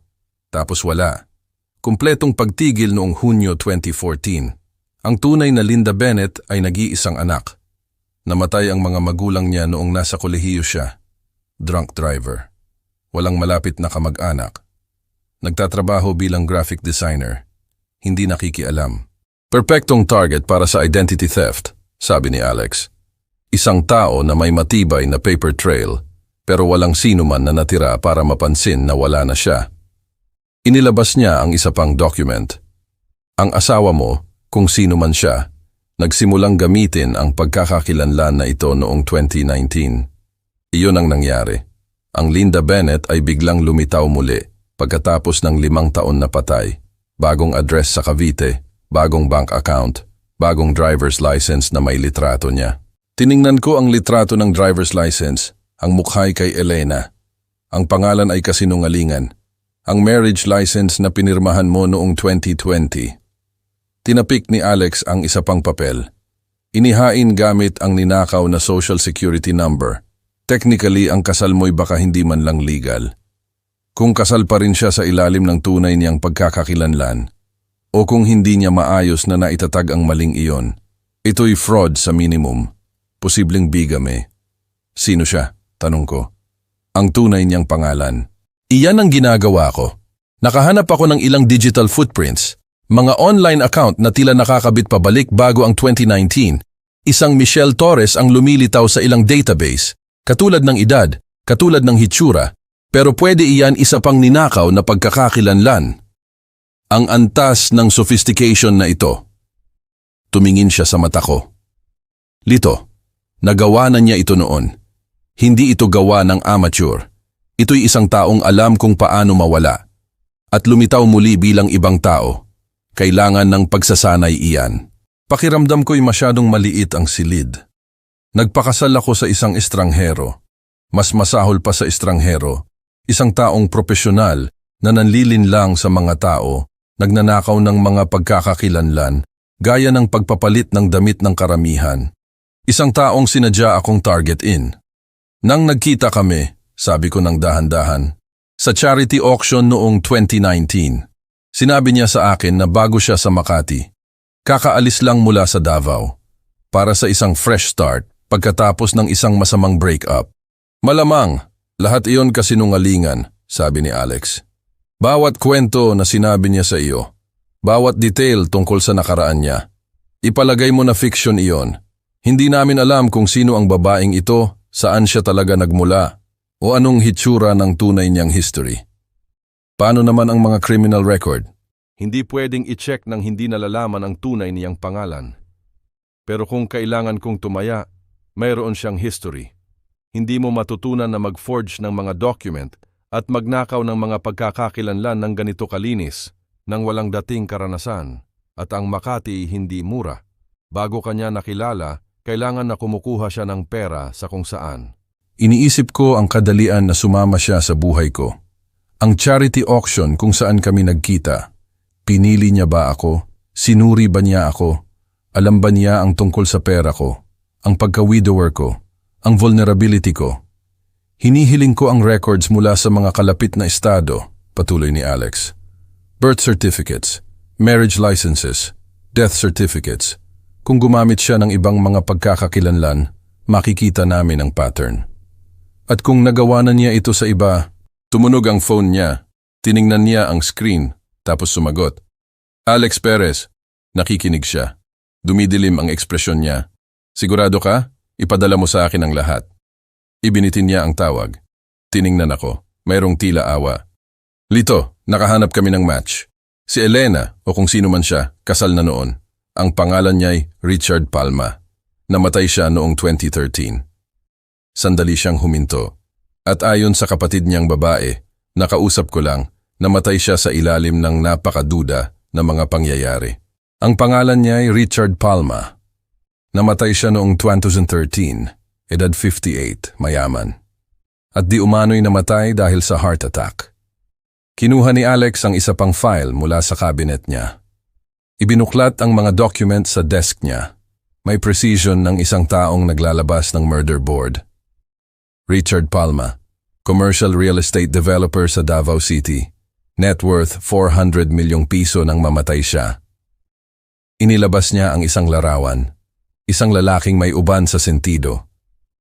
Tapos wala. Kumpletong pagtigil noong Hunyo 2014. Ang tunay na Linda Bennett ay nag-iisang anak. Namatay ang mga magulang niya noong nasa kolehiyo siya. Drunk driver. Walang malapit na kamag-anak. Nagtatrabaho bilang graphic designer. Hindi nakikialam. Perpektong target para sa identity theft, sabi ni Alex. Isang tao na may matibay na paper trail, pero walang sino man na natira para mapansin na wala na siya. Inilabas niya ang isa pang document. Ang asawa mo, kung sino man siya, nagsimulang gamitin ang pagkakakilanlan na ito noong 2019. Iyon ang nangyari. Ang Linda Bennett ay biglang lumitaw muli pagkatapos ng 5 taon na patay. Bagong address sa Cavite, bagong bank account, bagong driver's license na may litrato niya. Tiningnan ko ang litrato ng driver's license, ang mukha'y kay Elena. Ang pangalan ay kasinungalingan. Ang marriage license na pinirmahan mo noong 2020. Tinapik ni Alex ang isa pang papel. Inihain gamit ang ninakaw na social security number. Technically, ang kasal mo'y baka hindi man lang legal. Kung kasal pa rin siya sa ilalim ng tunay niyang pagkakakilanlan, o kung hindi niya maayos na naitatag ang maling iyon, ito'y fraud sa minimum. Posibleng bigamy. Sino siya? Tanong ko. Ang tunay niyang pangalan. Iyan ang ginagawa ko. Nakahanap ako ng ilang digital footprints, mga online account na tila nakakabit pabalik bago ang 2019. Isang Michelle Torres ang lumilitaw sa ilang database, katulad ng edad, katulad ng hitsura, pero pwede iyan isa pang ninakaw na pagkakakilanlan. Ang antas ng sophistication na ito. Tumingin siya sa mata ko. Lito. Nagawa na niya ito noon. Hindi ito gawa ng amateur. Ito'y isang taong alam kung paano mawala. At lumitaw muli bilang ibang tao. Kailangan ng pagsasanay iyan. Pakiramdam ko'y masyadong maliit ang silid. Nagpakasal ako sa isang estranghero. Mas masahol pa sa estranghero. Isang taong propesyonal na nanlilin lang sa mga tao, nagnanakaw ng mga pagkakakilanlan, gaya ng pagpapalit ng damit ng karamihan. Isang taong sinadya akong target-in. Nang nagkita kami, sabi ko ng dahan-dahan, sa charity auction noong 2019, sinabi niya sa akin na bago siya sa Makati, kakaalis lang mula sa Davao, para sa isang fresh start pagkatapos ng isang masamang break-up. Malamang, lahat iyon kasinungalingan, sabi ni Alex. Bawat kwento na sinabi niya sa iyo, bawat detail tungkol sa nakaraan niya, ipalagay mo na fiction iyon. Hindi namin alam kung sino ang babaeng ito, saan siya talaga nagmula, o anong hitsura ng tunay niyang history. Paano naman ang mga criminal record? Hindi pwedeng i-check nang hindi nalalaman ang tunay niyang pangalan. Pero kung kailangan kong tumaya, mayroon siyang history. Hindi mo matutunan na mag-forge ng mga document at magnakaw ng mga pagkakakilanlan ng ganito kalinis nang walang dating karanasan. At ang Makati hindi mura. Bago kanya nakilala, kailangan na kumukuha siya ng pera sa kung saan. Iniisip ko ang kadalian na sumama siya sa buhay ko. Ang charity auction kung saan kami nagkita. Pinili niya ba ako? Sinuri ba niya ako? Alam ba niya ang tungkol sa pera ko? Ang pagka-widower ko? Ang vulnerability ko? Hinihiling ko ang records mula sa mga kalapit na estado, patuloy ni Alex. Birth certificates, marriage licenses, death certificates. Kung gumamit siya ng ibang mga pagkakakilanlan, makikita namin ang pattern. At kung nagawa na niya ito sa iba, tumunog ang phone niya, tiningnan niya ang screen, tapos sumagot. Alex Perez, nakikinig siya. Dumidilim ang ekspresyon niya. Sigurado ka? Ipadala mo sa akin ang lahat. Ibinitin niya ang tawag. Tiningnan ako, mayroong tila awa. Lito, nakahanap kami ng match. Si Elena, o kung sino man siya, kasal na noon. Ang pangalan niya'y Richard Palma. Namatay siya noong 2013. Sandali siyang huminto. At ayon sa kapatid niyang babae, nakausap ko lang, namatay siya sa ilalim ng napakaduda na mga pangyayari. Ang pangalan niya'y Richard Palma. Namatay siya noong 2013, edad 58, mayaman. At di umano'y namatay dahil sa heart attack. Kinuha ni Alex ang isa pang file mula sa cabinet niya. Ibinuklat ang mga document sa desk niya. May precision ng isang taong naglalabas ng murder board. Richard Palma, Commercial real estate developer sa Davao City. Net worth 400 milyong piso nang mamatay siya. Inilabas niya ang isang larawan. Isang lalaking may uban sa sentido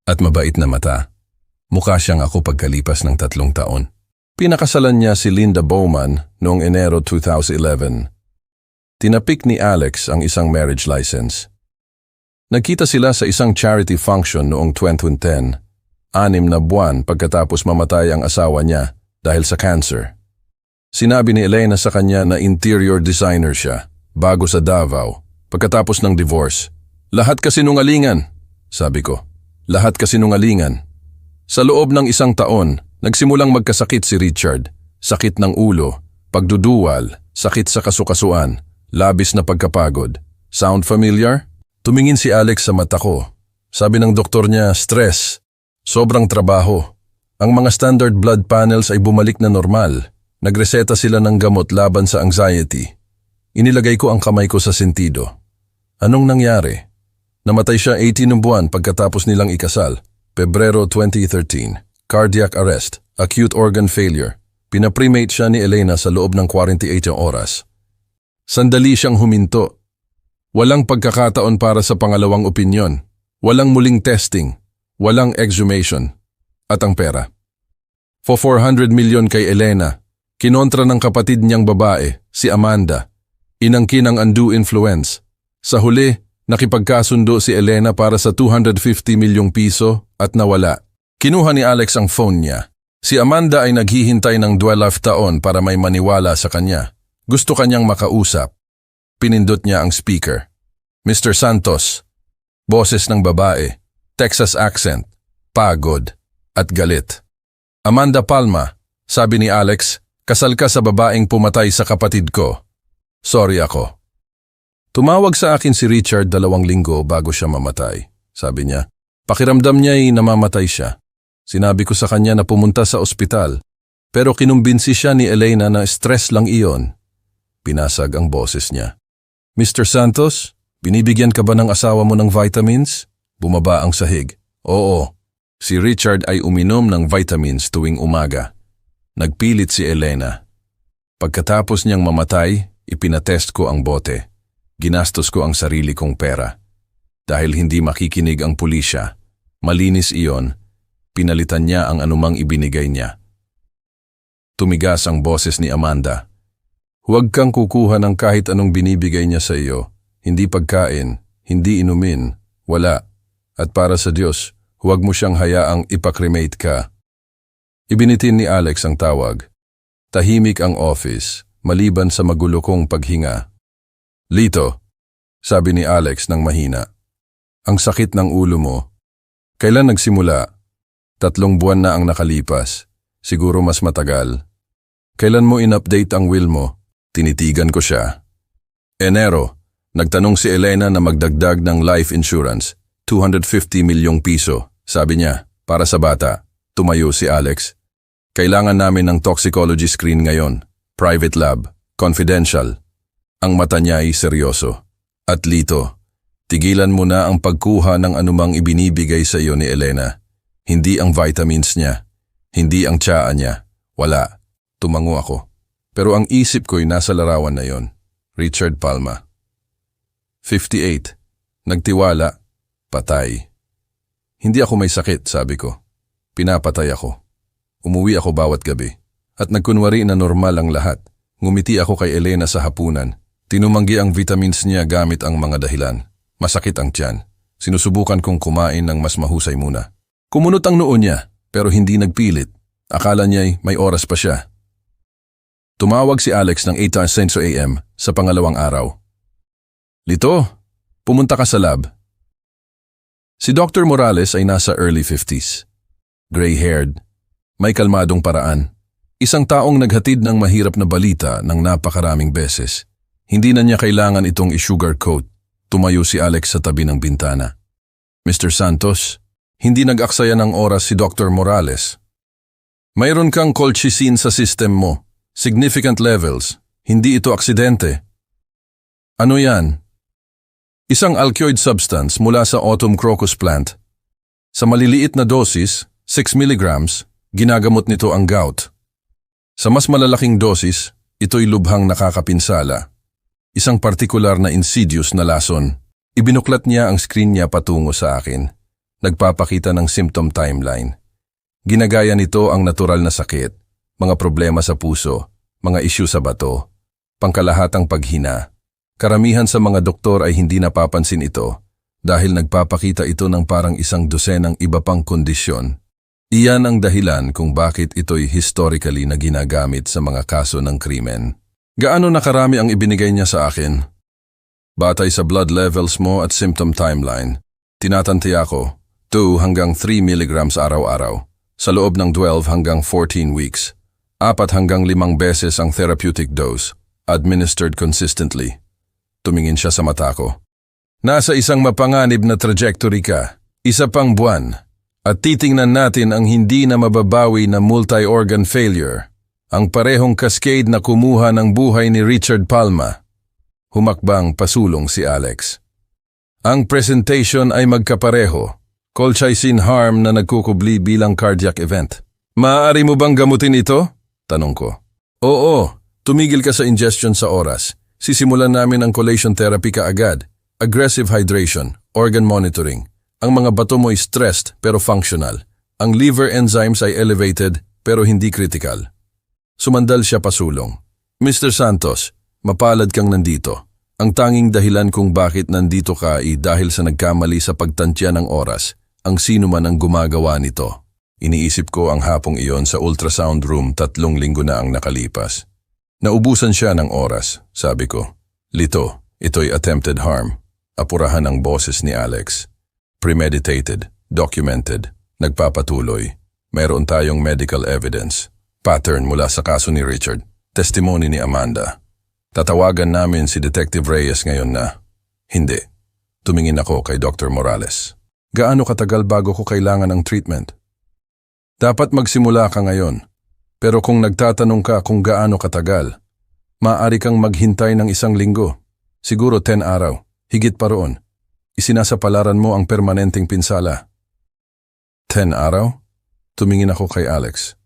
at mabait na mata. Mukha siyang ako pagkalipas ng 3 taon. Pinakasalan niya si Linda Bowman noong Enero 2011. Tinapik ni Alex ang isang marriage license. Nagkita sila sa isang charity function noong 2010, 6 na buwan pagkatapos mamatay ang asawa niya dahil sa cancer. Sinabi ni Elena sa kanya na interior designer siya, bago sa Davao, pagkatapos ng divorce. Lahat kasinungalingan, sabi ko. Lahat kasinungalingan. Sa loob ng 1 taon, nagsimulang magkasakit si Richard. Sakit ng ulo, pagduduwal, sakit sa kasukasuan, labis na pagkapagod. Sound familiar? Tumingin si Alex sa mata ko. Sabi ng doktor niya, stress, sobrang trabaho. Ang mga standard blood panels ay bumalik na normal. Nagreseta sila ng gamot laban sa anxiety. Inilagay ko ang kamay ko sa sentido. Anong nangyari? Namatay siya 18 buwan pagkatapos nilang ikasal. Pebrero 2013. Cardiac arrest, acute organ failure. Pinapremate siya ni Elena sa loob ng 48 oras. Sandali siyang huminto. Walang pagkakataon para sa pangalawang opinyon. Walang muling testing. Walang exhumation. At ang pera. For 400 milyon kay Elena, kinontra ng kapatid niyang babae, si Amanda. Inangkin ang undue influence. Sa huli, nakipagkasundo si Elena para sa 250 milyong piso at nawala. Kinuha ni Alex ang phone niya. Si Amanda ay naghihintay ng 12 taon para may maniwala sa kanya. Gusto kanyang makausap. Pinindot niya ang speaker. Mr. Santos. Boses ng babae. Texas accent. Pagod. At galit. Amanda Palma, sabi ni Alex, kasal ka sa babaeng pumatay sa kapatid ko. Sorry ako. Tumawag sa akin si Richard 2 linggo bago siya mamatay. Sabi niya, pakiramdam niya ay namamatay siya. Sinabi ko sa kanya na pumunta sa ospital, pero kinumbinsi siya ni Elena na stress lang iyon. Pinasag ang boses niya. Mr. Santos, binibigyan ka ba ng asawa mo ng vitamins? Bumaba ang sahig. Oo. Si Richard ay uminom ng vitamins tuwing umaga. Nagpilit si Elena. Pagkatapos niyang mamatay, ipinatest ko ang bote. Ginastos ko ang sarili kong pera. Dahil hindi makikinig ang pulisya, malinis iyon, pinalitan niya ang anumang ibinigay niya. Tumigas ang boses ni Amanda. Huwag kang kukuha ng kahit anong binibigay niya sa iyo. Hindi pagkain, hindi inumin, wala. At para sa Diyos, huwag mo siyang hayaang ipakremate ka. Ibinitin ni Alex ang tawag. Tahimik ang office, maliban sa magulo kong paghinga. Lito, sabi ni Alex ng mahina. Ang sakit ng ulo mo. Kailan nagsimula? 3 buwan na ang nakalipas. Siguro mas matagal. Kailan mo in-update ang will mo? Tinitigan ko siya. Enero, nagtanong si Elena na magdagdag ng life insurance. 250 milyong piso. Sabi niya, para sa bata. Tumayo si Alex. Kailangan namin ng toxicology screen ngayon. Private lab. Confidential. Ang mata niya ay seryoso. At Lito, tigilan mo na ang pagkuha ng anumang ibinibigay sa iyo ni Elena. Hindi ang vitamins niya. Hindi ang tsaa niya. Wala. Tumango ako. Pero ang isip ko'y nasa larawan na yon. Richard Palma. 58. Nagtiwala. Patay. Hindi ako may sakit, sabi ko. Pinapatay ako. Umuwi ako bawat gabi. At nagkunwari na normal ang lahat. Ngumiti ako kay Elena sa hapunan. Tinumanggi ang vitamins niya gamit ang mga dahilan. Masakit ang tiyan. Sinusubukan kong kumain ng mas mahusay muna. Kumunot ang noo niya, pero hindi nagpilit. Akala niya'y may oras pa siya. Tumawag si Alex ng 8:00 a.m. sa pangalawang araw. Lito, pumunta ka sa lab. Si Dr. Morales ay nasa early 50s. Gray-haired, may kalmadong paraan. Isang taong naghatid ng mahirap na balita ng napakaraming beses. Hindi na niya kailangan itong i-sugarcoat. Tumayo si Alex sa tabi ng bintana. Mr. Santos, hindi nag-aksaya ng oras si Dr. Morales. Mayroon kang colchicine sa system mo. Significant levels. Hindi ito aksidente. Ano yan? Isang alkaloid substance mula sa autumn crocus plant. Sa maliliit na dosis, 6 milligrams, Ginagamot nito ang gout. Sa mas malalaking dosis, ito'y lubhang nakakapinsala. Isang partikular na insidious na lason. Ibinuklat niya ang screen niya patungo sa akin. Nagpapakita ng symptom timeline. Ginagaya nito ang natural na sakit, mga problema sa puso, mga isyu sa bato, pangkalahatang paghina. Karamihan sa mga doktor ay hindi napapansin ito dahil nagpapakita ito ng parang isang dosenang iba pang kondisyon. Iyan ang dahilan kung bakit ito'y historically na ginagamit sa mga kaso ng krimen. Gaano na karami ang ibinigay niya sa akin? Batay sa blood levels mo at symptom timeline, tinatantya ko 2 hanggang 3 mg araw-araw, sa loob ng 12 hanggang 14 weeks, 4 hanggang 5 beses ang therapeutic dose, administered consistently. Tumingin siya sa mata ko. Nasa isang mapanganib na trajectory ka, isa pang buwan, at titingnan natin ang hindi na mababawi na multi-organ failure, ang parehong cascade na kumuha ng buhay ni Richard Palma. Humakbang pasulong si Alex. Ang presentation ay magkapareho, colchicine harm na nagkukubli bilang cardiac event. Maaari mo bang gamutin ito? Tanong ko. Oo, tumigil ka sa ingestion sa oras. Sisimulan namin ang chelation therapy kaagad, aggressive hydration, organ monitoring. Ang mga bato mo ay stressed pero functional. Ang liver enzymes ay elevated pero hindi critical. Sumandal siya pasulong. Mr. Santos, mapalad kang nandito. Ang tanging dahilan kung bakit nandito ka ay dahil sa nagkamali sa pagtantya ng oras, ang sino man ang gumagawa nito. Iniisip ko ang hapong iyon sa ultrasound room 3 linggo na ang nakalipas. Naubusan siya ng oras, sabi ko. Lito, ito'y attempted harm. Apurahan ang boses ni Alex. Premeditated, documented, nagpapatuloy. Mayroon tayong medical evidence. Pattern mula sa kaso ni Richard. Testimony ni Amanda. Tatawagan namin si Detective Reyes ngayon na. Hindi. Tumingin ako kay Dr. Morales. Gaano katagal bago ko kailangan ng treatment? Dapat magsimula ka ngayon. Pero kung nagtatanong ka kung gaano katagal, maaari kang maghintay ng 1 linggo. Siguro 10 araw. Higit pa roon. Isinasapalaran mo ang permanenteng pinsala. 10 araw? Tumingin ako kay Alex.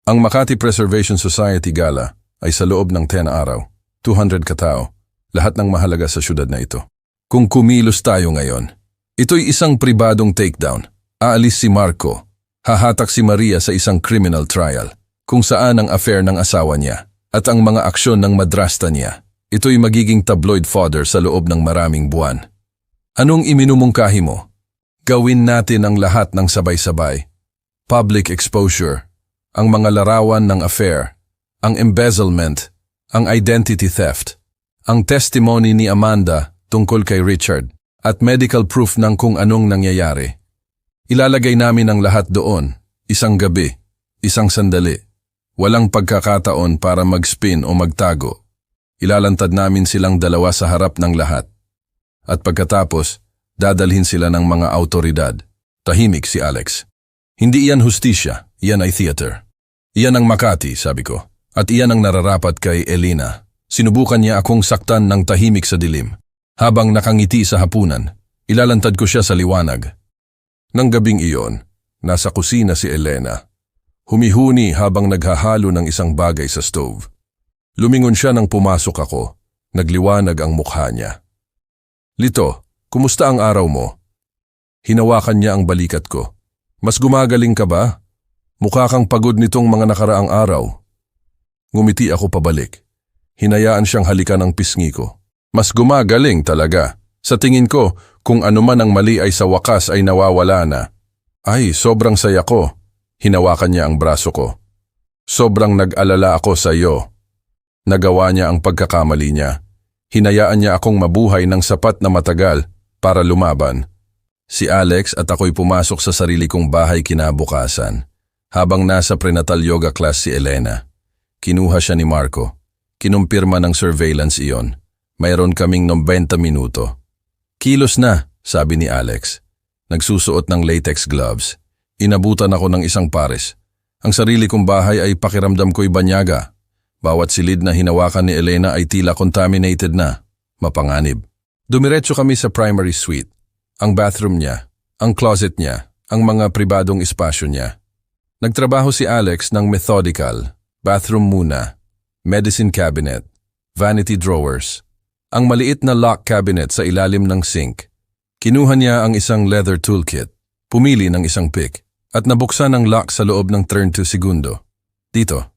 Ang Makati Preservation Society Gala ay sa loob ng 10 araw. 200 katao. Lahat ng mahalaga sa syudad na ito. Kung kumilos tayo ngayon, ito'y isang pribadong takedown. Aalis si Marco. Hahatak si Maria sa isang criminal trial, kung saan ang affair ng asawa niya at ang mga aksyon ng madrasta niya. Ito'y magiging tabloid fodder sa loob ng maraming buwan. Anong iminumungkahi mo? Gawin natin ang lahat ng sabay-sabay. Public exposure, ang mga larawan ng affair, ang embezzlement, ang identity theft, ang testimony ni Amanda tungkol kay Richard, at medical proof ng kung anong nangyayari. Ilalagay namin ang lahat doon, isang gabi, isang sandali. Walang pagkakataon para mag-spin o magtago. Ilalantad namin silang dalawa sa harap ng lahat. At pagkatapos, dadalhin sila ng mga autoridad. Tahimik si Alex. Hindi iyan hustisya, iyan ay theater. Iyan ang Makati, sabi ko. At iyan ang nararapat kay Elena. Sinubukan niya akong saktan ng tahimik sa dilim. Habang nakangiti sa hapunan, ilalantad ko siya sa liwanag. Nang gabing iyon, nasa kusina si Elena. Humihuni habang naghahalo ng isang bagay sa stove. Lumingon siya nang pumasok ako. Nagliwanag ang mukha niya. Lito, kumusta ang araw mo? Hinawakan niya ang balikat ko. Mas gumagaling ka ba? Mukha kang pagod nitong mga nakaraang araw. Ngumiti ako pabalik. Hinayaan siyang halikan ang pisngi ko. Mas gumagaling talaga. Sa tingin ko, kung ano man ang mali ay sa wakas ay nawawala na. Ay, sobrang saya ko. Hinawakan niya ang braso ko. Sobrang nag-alala ako sa iyo. Nagawa niya ang pagkakamali niya. Hinayaan niya akong mabuhay ng sapat na matagal para lumaban. Si Alex at ako'y pumasok sa sarili kong bahay kinabukasan. Habang nasa prenatal yoga class si Elena. Kinuha siya ni Marco. Kinumpirma ng surveillance iyon. Mayroon kaming 90 minuto. Kilos na, sabi ni Alex. Nagsusuot ng latex gloves. Inabutan ako ng isang pares. Ang sarili kong bahay ay pakiramdam ko'y banyaga. Bawat silid na hinawakan ni Elena ay tila contaminated na. Mapanganib. Dumiretso kami sa primary suite. Ang bathroom niya, ang closet niya, ang mga pribadong espasyo niya. Nagtrabaho si Alex ng methodical, bathroom muna, medicine cabinet, vanity drawers, ang maliit na lock cabinet sa ilalim ng sink. Kinuha niya ang isang leather toolkit, pumili ng isang pick, at nabuksan ang lock sa loob ng 30 segundo. Dito,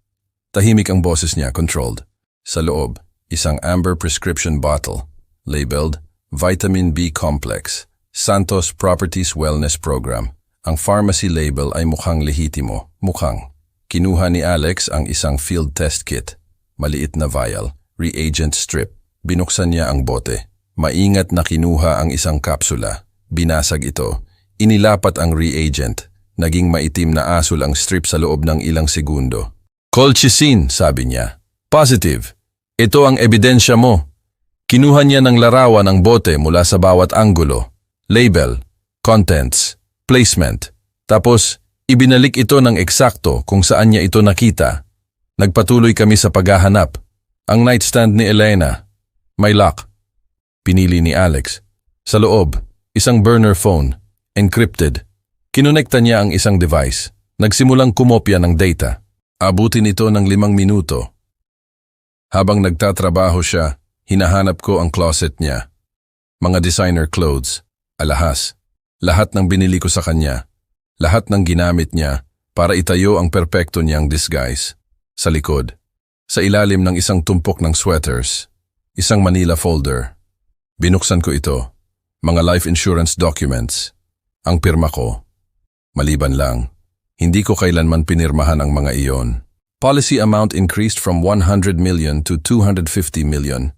tahimik ang boses niya, controlled. Sa loob, isang amber prescription bottle, labeled Vitamin B Complex, Santos Properties Wellness Program. Ang pharmacy label ay mukhang lehitimo, mukhang. Kinuha ni Alex ang isang field test kit, maliit na vial, reagent strip. Binuksan niya ang bote. Maingat na kinuha ang isang kapsula. Binasag ito. Inilapat ang reagent. Naging maitim na asul ang strip sa loob ng ilang segundo. Colchicine, sabi niya. Positive. Ito ang ebidensya mo. Kinuha niya ng larawan ang bote mula sa bawat anggulo. Label, contents, placement. Tapos, ibinalik ito ng eksakto kung saan niya ito nakita. Nagpatuloy kami sa paghahanap. Ang nightstand ni Elena. May lock. Pinili ni Alex. Sa loob, isang burner phone, encrypted. Kinonekta niya ang isang device. Nagsimulang kumopya ng data. Abutin ito ng 5 minuto. Habang nagtatrabaho siya, hinahanap ko ang closet niya. Mga designer clothes, alahas. Lahat ng binili ko sa kanya. Lahat ng ginamit niya para itayo ang perpekto niyang disguise. Sa likod, sa ilalim ng isang tumpok ng sweaters, isang Manila folder. Binuksan ko ito. Mga life insurance documents. Ang pirma ko. Maliban lang, hindi ko kailanman pinirmahan ang mga iyon. Policy amount increased from 100 million to 250 million.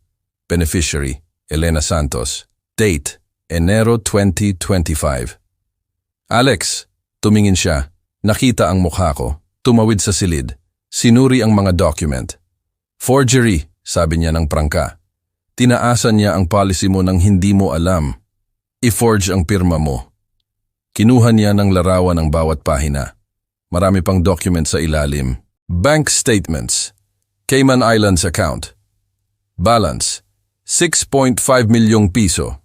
Beneficiary, Elena Santos. Date, Enero 2025. Alex, tumingin siya. Nakita ang mukha ko. Tumawid sa silid. Sinuri ang mga document. Forgery, sabi niya ng prangka. Tinaasan niya ang policy mo nang hindi mo alam. I-forge ang pirma mo. Kinuha niya ng larawan ang bawat pahina. Marami pang document sa ilalim. Bank statements. Cayman Islands account. Balance, 6.5 milyong piso.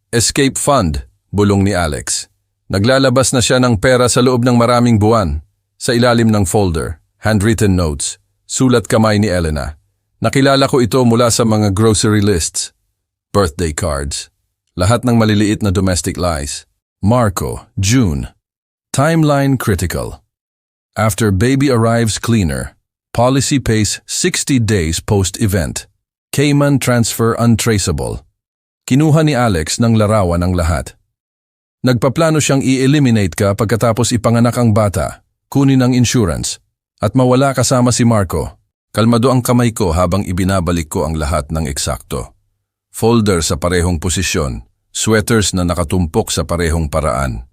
Escape fund, bulong ni Alex. Naglalabas na siya ng pera sa loob ng maraming buwan. Sa ilalim ng folder, handwritten notes, sulat kamay ni Elena. Nakilala ko ito mula sa mga grocery lists. Birthday cards. Lahat ng maliliit na domestic lies. Marco, June. Timeline critical. After baby arrives cleaner. Policy pays 60 days post-event. Cayman transfer untraceable. Kinuha ni Alex ng larawan ang lahat. Nagpaplano siyang i-eliminate ka pagkatapos ipanganak ang bata, kunin ang insurance, at mawala kasama si Marco. Kalmado ang kamay ko habang ibinabalik ko ang lahat ng eksakto. Folder sa parehong posisyon, sweaters na nakatumpok sa parehong paraan.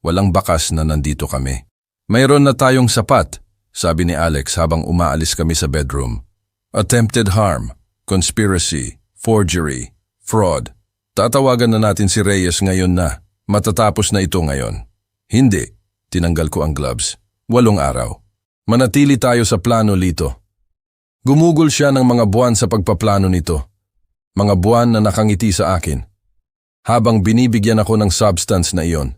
Walang bakas na nandito kami. Mayroon na tayong sapat, sabi ni Alex habang umaalis kami sa bedroom. Attempted harm, conspiracy, forgery, fraud. Tatawagan na natin si Reyes ngayon na. Matatapos na ito ngayon. Hindi. Tinanggal ko ang gloves. 8 araw. Manatili tayo sa plano, Lito. Gumugol siya ng mga buwan sa pagpaplano nito. Mga buwan na nakangiti sa akin. Habang binibigyan ako ng substance na iyon.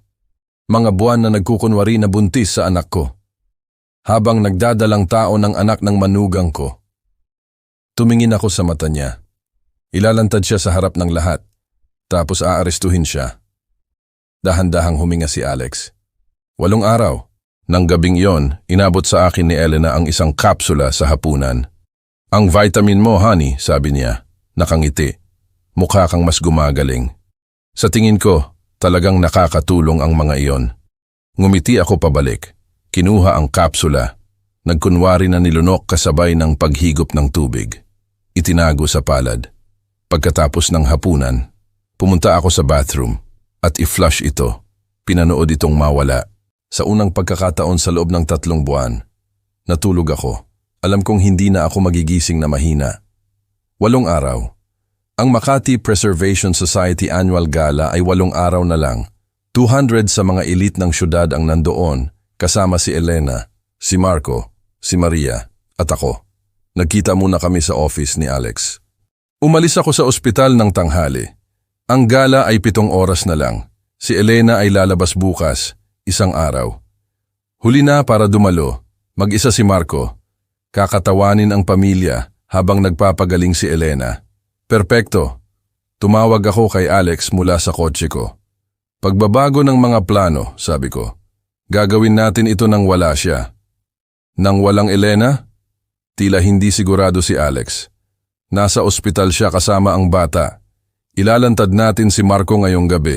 Mga buwan na nagkukunwari na buntis sa anak ko. Habang nagdadalang tao ng anak ng manugang ko. Tumingin ako sa mata niya. Ilalantad siya sa harap ng lahat. Tapos aarestuhin siya. Dahan-dahang huminga si Alex. 8 araw. Nang gabing iyon, inabot sa akin ni Elena ang isang kapsula sa hapunan. Ang vitamin mo, honey, sabi niya. Nakangiti. Mukha kang mas gumagaling. Sa tingin ko, talagang nakakatulong ang mga iyon. Ngumiti ako pabalik. Kinuha ang kapsula. Nagkunwari na nilunok kasabay ng paghigop ng tubig. Itinago sa palad. Pagkatapos ng hapunan, pumunta ako sa bathroom at i-flush ito. Pinanood itong mawala. Sa unang pagkakataon sa loob ng 3 buwan, natulog ako. Alam kong hindi na ako magigising na mahina. 8 araw. Ang Makati Preservation Society Annual Gala ay 8 araw na lang. 200 sa mga elite ng syudad ang nandoon, kasama si Elena, si Marco, si Maria, at ako. Nagkita muna kami sa office ni Alex. Umalis ako sa ospital ng tanghali. Ang gala ay 7 oras na lang. Si Elena ay lalabas bukas, 1 araw. Huli na para dumalo, mag-isa si Marco. Kakatawanin ang pamilya habang nagpapagaling si Elena. Perpekto. Tumawag ako kay Alex mula sa kotse ko. Pagbabago ng mga plano, sabi ko. Gagawin natin ito nang wala siya. Nang walang Elena? Tila hindi sigurado si Alex. Nasa ospital siya kasama ang bata. Ilalantad natin si Marco ngayong gabi.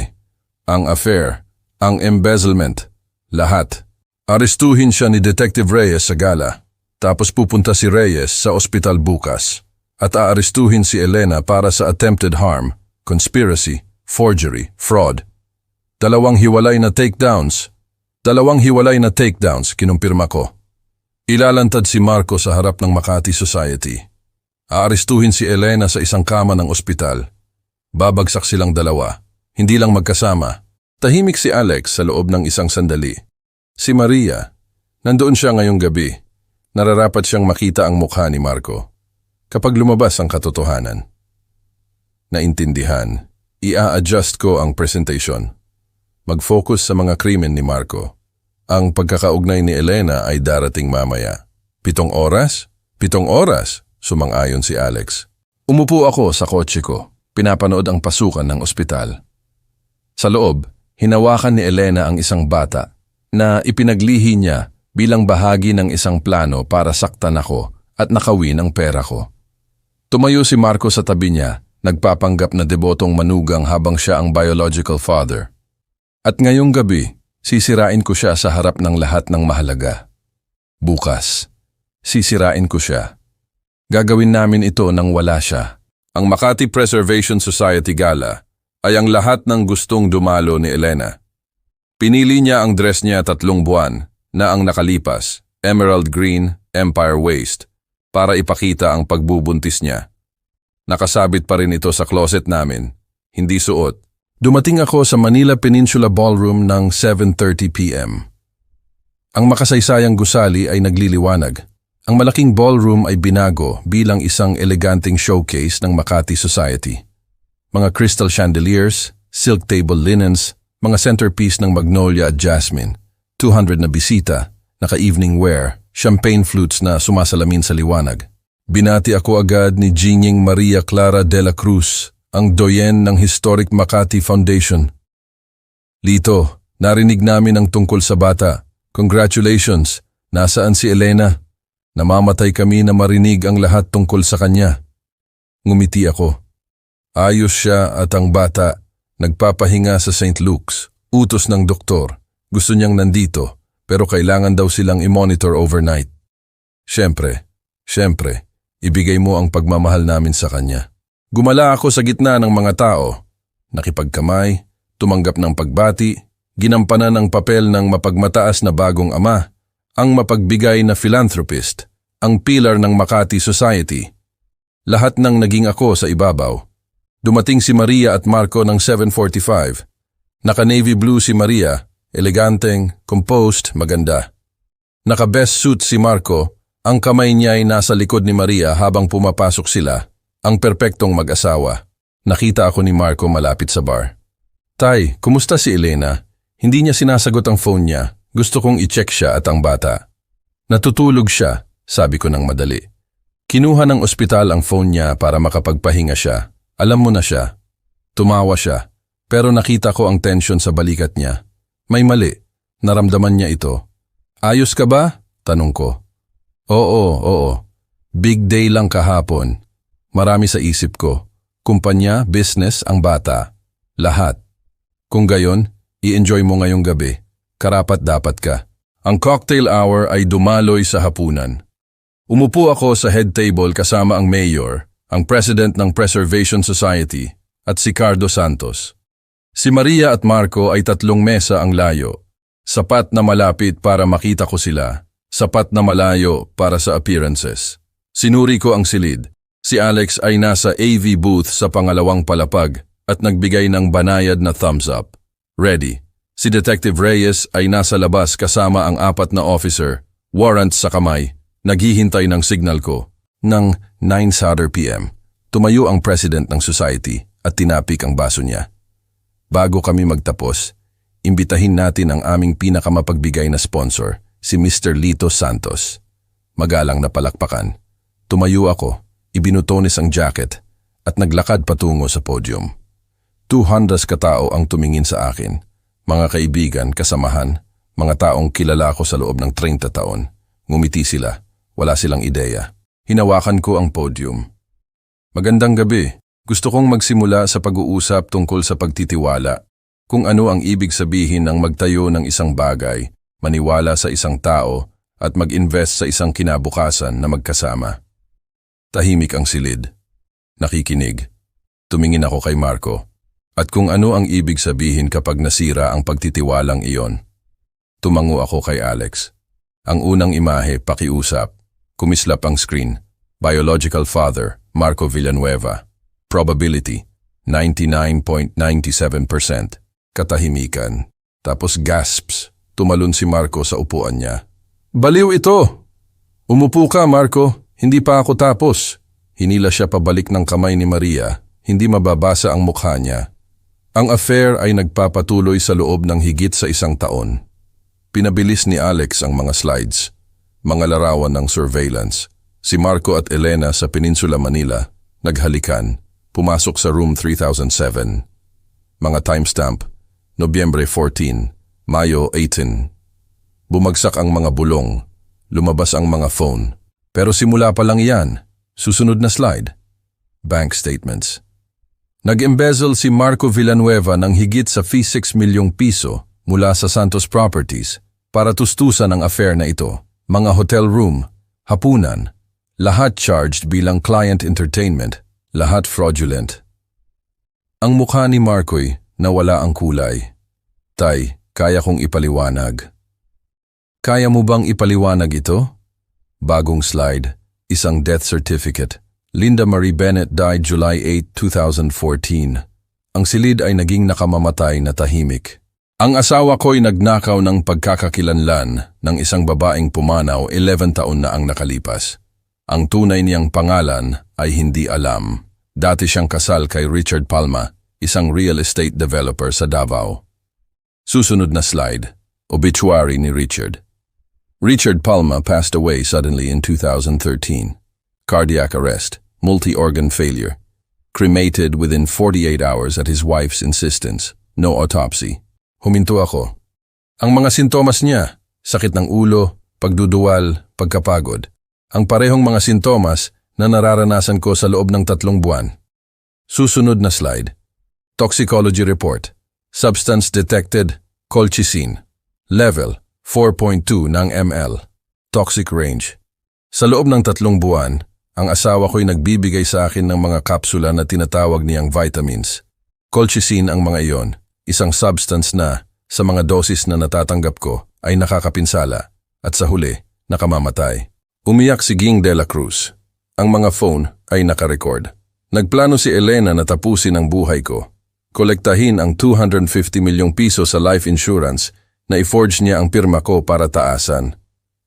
Ang affair, ang embezzlement, lahat. Arestuhin siya ni Detective Reyes sa gala. Tapos pupunta si Reyes sa ospital bukas. At aarestuhin si Elena para sa attempted harm, conspiracy, forgery, fraud. Dalawang hiwalay na takedowns, kinumpirma ko. Ilalantad si Marco sa harap ng Makati Society. Aarestuhin si Elena sa isang kama ng ospital. Babagsak silang dalawa, hindi lang magkasama. Tahimik si Alex sa loob ng isang sandali. Si Maria, nandoon siya ngayong gabi. Nararapat siyang makita ang mukha ni Marco. Kapag lumabas ang katotohanan. Naintindihan, ia-adjust ko ang presentation. Mag-focus sa mga krimen ni Marco. Ang pagkakaugnay ni Elena ay darating mamaya. 7 oras? 7 oras, sumang-ayon si Alex. Umupo ako sa kotse ko, pinapanood ang pasukan ng ospital. Sa loob, hinawakan ni Elena ang isang bata na ipinaglihi niya bilang bahagi ng isang plano para saktan ako at nakawin ang pera ko. Tumayo si Marco sa tabi niya, nagpapanggap na debotong manugang habang siya ang biological father. At ngayong gabi, sisirain ko siya sa harap ng lahat ng mahalaga. Bukas, sisirain ko siya. Gagawin namin ito nang wala siya. Ang Makati Preservation Society Gala ay ang lahat ng gustong dumalo ni Elena. Pinili niya ang dress niya 3 buwan na ang nakalipas, emerald green, empire waist, para ipakita ang pagbubuntis niya. Nakasabit pa rin ito sa closet namin, hindi suot. Dumating ako sa Manila Peninsula Ballroom ng 7:30 p.m. Ang makasaysayang gusali ay nagliliwanag. Ang malaking ballroom ay binago bilang isang eleganteng showcase ng Makati Society. Mga crystal chandeliers, silk table linens, mga centerpiece ng magnolia at jasmine, 200 na bisita, naka-evening wear, champagne flutes na sumasalamin sa liwanag. Binati ako agad ni Jinying Maria Clara de la Cruz, ang doyen ng Historic Makati Foundation. Lito, narinig namin ang tungkol sa bata. Congratulations, nasaan si Elena? Namamatay kami na marinig ang lahat tungkol sa kanya. Ngumiti ako. Ayos siya at ang bata, nagpapahinga sa St. Luke's, utos ng doktor. Gusto niyang nandito, pero kailangan daw silang i-monitor overnight. Siyempre, ibigay mo ang pagmamahal namin sa kanya. Gumala ako sa gitna ng mga tao. Nakipagkamay, tumanggap ng pagbati, ginampanan ang papel ng mapagmataas na bagong ama, ang mapagbigay na philanthropist, ang pilar ng Makati Society. Lahat ng naging ako sa ibabaw. Dumating si Maria at Marco ng 7:45. Naka-navy blue si Maria, eleganteng, composed, maganda. Naka-best suit si Marco, ang kamay niya ay nasa likod ni Maria habang pumapasok sila, ang perpektong mag-asawa. Nakita ako ni Marco malapit sa bar. Tay, kumusta si Elena? Hindi niya sinasagot ang phone niya. Gusto kong i-check siya at ang bata. Natutulog siya, sabi ko ng madali. Kinuha ng ospital ang phone niya para makapagpahinga siya. Alam mo na siya. Tumawa siya, pero nakita ko ang tension sa balikat niya. May mali. Naramdaman niya ito. Ayos ka ba? Tanong ko. Oo. Big day lang kahapon. Marami sa isip ko. Kumpanya, business, ang bata. Lahat. Kung gayon, i-enjoy mo ngayong gabi. Karapat dapat ka. Ang cocktail hour ay dumaloy sa hapunan. Umupo ako sa head table kasama ang mayor, ang president ng Preservation Society, at si Cardo Santos. Si Maria at Marco ay 3 mesa ang layo. Sapat na malapit para makita ko sila. Sapat na malayo para sa appearances. Sinuri ko ang silid. Si Alex ay nasa AV booth sa pangalawang palapag at nagbigay ng banayad na thumbs up. Ready. Si Detective Reyes ay nasa labas kasama ang 4 na officer, warrants sa kamay, naghihintay ng signal ko. Nang 9:00 p.m., tumayo ang president ng society at tinapik ang baso niya. Bago kami magtapos, imbitahin natin ang aming pinakamapagbigay na sponsor, si Mr. Lito Santos. Magalang na palakpakan. Tumayo ako, ibinutones ang jacket at naglakad patungo sa podium. 200 katao ang tumingin sa akin. Mga kaibigan, kasamahan, mga taong kilala ko sa loob ng 30 taon. Ngumiti sila, wala silang ideya. Hinawakan ko ang podium. Magandang gabi. Gusto kong magsimula sa pag-uusap tungkol sa pagtitiwala. Kung ano ang ibig sabihin ng magtayo ng isang bagay, maniwala sa isang tao, at mag-invest sa isang kinabukasan na magkasama. Tahimik ang silid. Nakikinig. Tumingin ako kay Marco. At kung ano ang ibig sabihin kapag nasira ang pagtitiwalang iyon. Tumango ako kay Alex. Ang unang imahe, pakiusap. Kumislap ang screen. Biological father, Marco Villanueva. Probability, 99.97%. Katahimikan. Tapos gasps. Tumalon si Marco sa upuan niya. Baliw ito! Umupo ka, Marco. Hindi pa ako tapos. Hinila siya pabalik ng kamay ni Maria. Hindi mababasa ang mukha niya. Ang affair ay nagpapatuloy sa loob ng higit sa 1 taon. Pinabilis ni Alex ang mga slides. Mga larawan ng surveillance. Si Marco at Elena sa Peninsula Manila. Naghalikan. Pumasok sa room 3007. Mga timestamp. Nobyembre 14, Mayo 18. Bumagsak ang mga bulong, lumabas ang mga phone. Pero simula pa lang yan. Susunod na slide. Bank statements. Nag-embezzle si Marco Villanueva ng higit sa 6 milyong piso mula sa Santos Properties para tustusan ang affair na ito. Mga hotel room, hapunan, lahat charged bilang client entertainment, lahat fraudulent. Ang mukha ni Marco'y nawala ang kulay. Tay, kaya kong ipaliwanag. Kaya mo bang ipaliwanag ito? Bagong slide, isang death certificate. Linda Marie Bennett died July 8, 2014. Ang silid ay naging nakamamatay na tahimik. Ang asawa ko'y nagnakaw ng pagkakakilanlan ng isang babaeng pumanaw 11 taon na ang nakalipas. Ang tunay niyang pangalan ay hindi alam. Dati siyang kasal kay Richard Palma, isang real estate developer sa Davao. Susunod na slide, obituary ni Richard. Richard Palma passed away suddenly in 2013. Cardiac arrest, multi-organ failure. Cremated within 48 hours at his wife's insistence. No autopsy. Huminto ako. Ang mga sintomas niya, sakit ng ulo, pagduduwal, pagkapagod. Ang parehong mga sintomas na nararanasan ko sa loob ng 3 buwan. Susunod na slide. Toxicology report. Substance detected, colchicine. Level, 4.2 ng ml. Toxic range. Sa loob ng 3 buwan, ang asawa ko'y nagbibigay sa akin ng mga kapsula na tinatawag niyang vitamins. Colchicine ang mga iyon, isang substance na, sa mga dosis na natatanggap ko, ay nakakapinsala at sa huli, nakamamatay. Umiyak si Ging de la Cruz. Ang mga phone ay nakarecord. Nagplano si Elena na tapusin ang buhay ko. Kolektahin ang 250 milyong piso sa life insurance na i-forge niya ang pirma ko para taasan.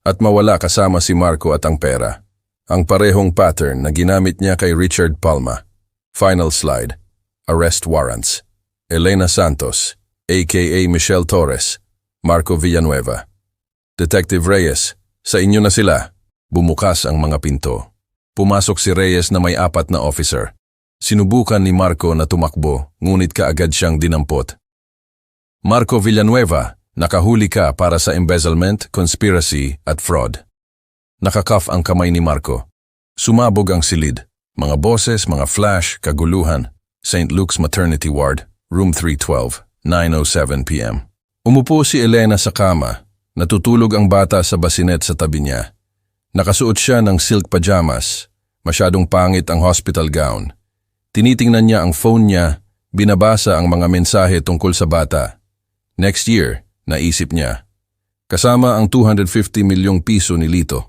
At mawala kasama si Marco at ang pera. Ang parehong pattern na ginamit niya kay Richard Palma. Final slide. Arrest warrants. Elena Santos, aka Michelle Torres, Marco Villanueva. Detective Reyes, sa inyo na sila. Bumukas ang mga pinto. Pumasok si Reyes na may 4 na officer. Sinubukan ni Marco na tumakbo, ngunit kaagad siyang dinampot. Marco Villanueva, nakahuli ka para sa embezzlement, conspiracy at fraud. Nakakaf ang kamay ni Marco. Sumabog ang silid. Mga boses, mga flash, kaguluhan. St. Luke's Maternity Ward, Room 312, 9:07 p.m. Umupo si Elena sa kama. Natutulog ang bata sa basinet sa tabi niya. Nakasuot siya ng silk pajamas. Masyadong pangit ang hospital gown. Tinitingnan niya ang phone niya, binabasa ang mga mensahe tungkol sa bata. Next year, naisip niya. Kasama ang 250 milyong piso ni Lito.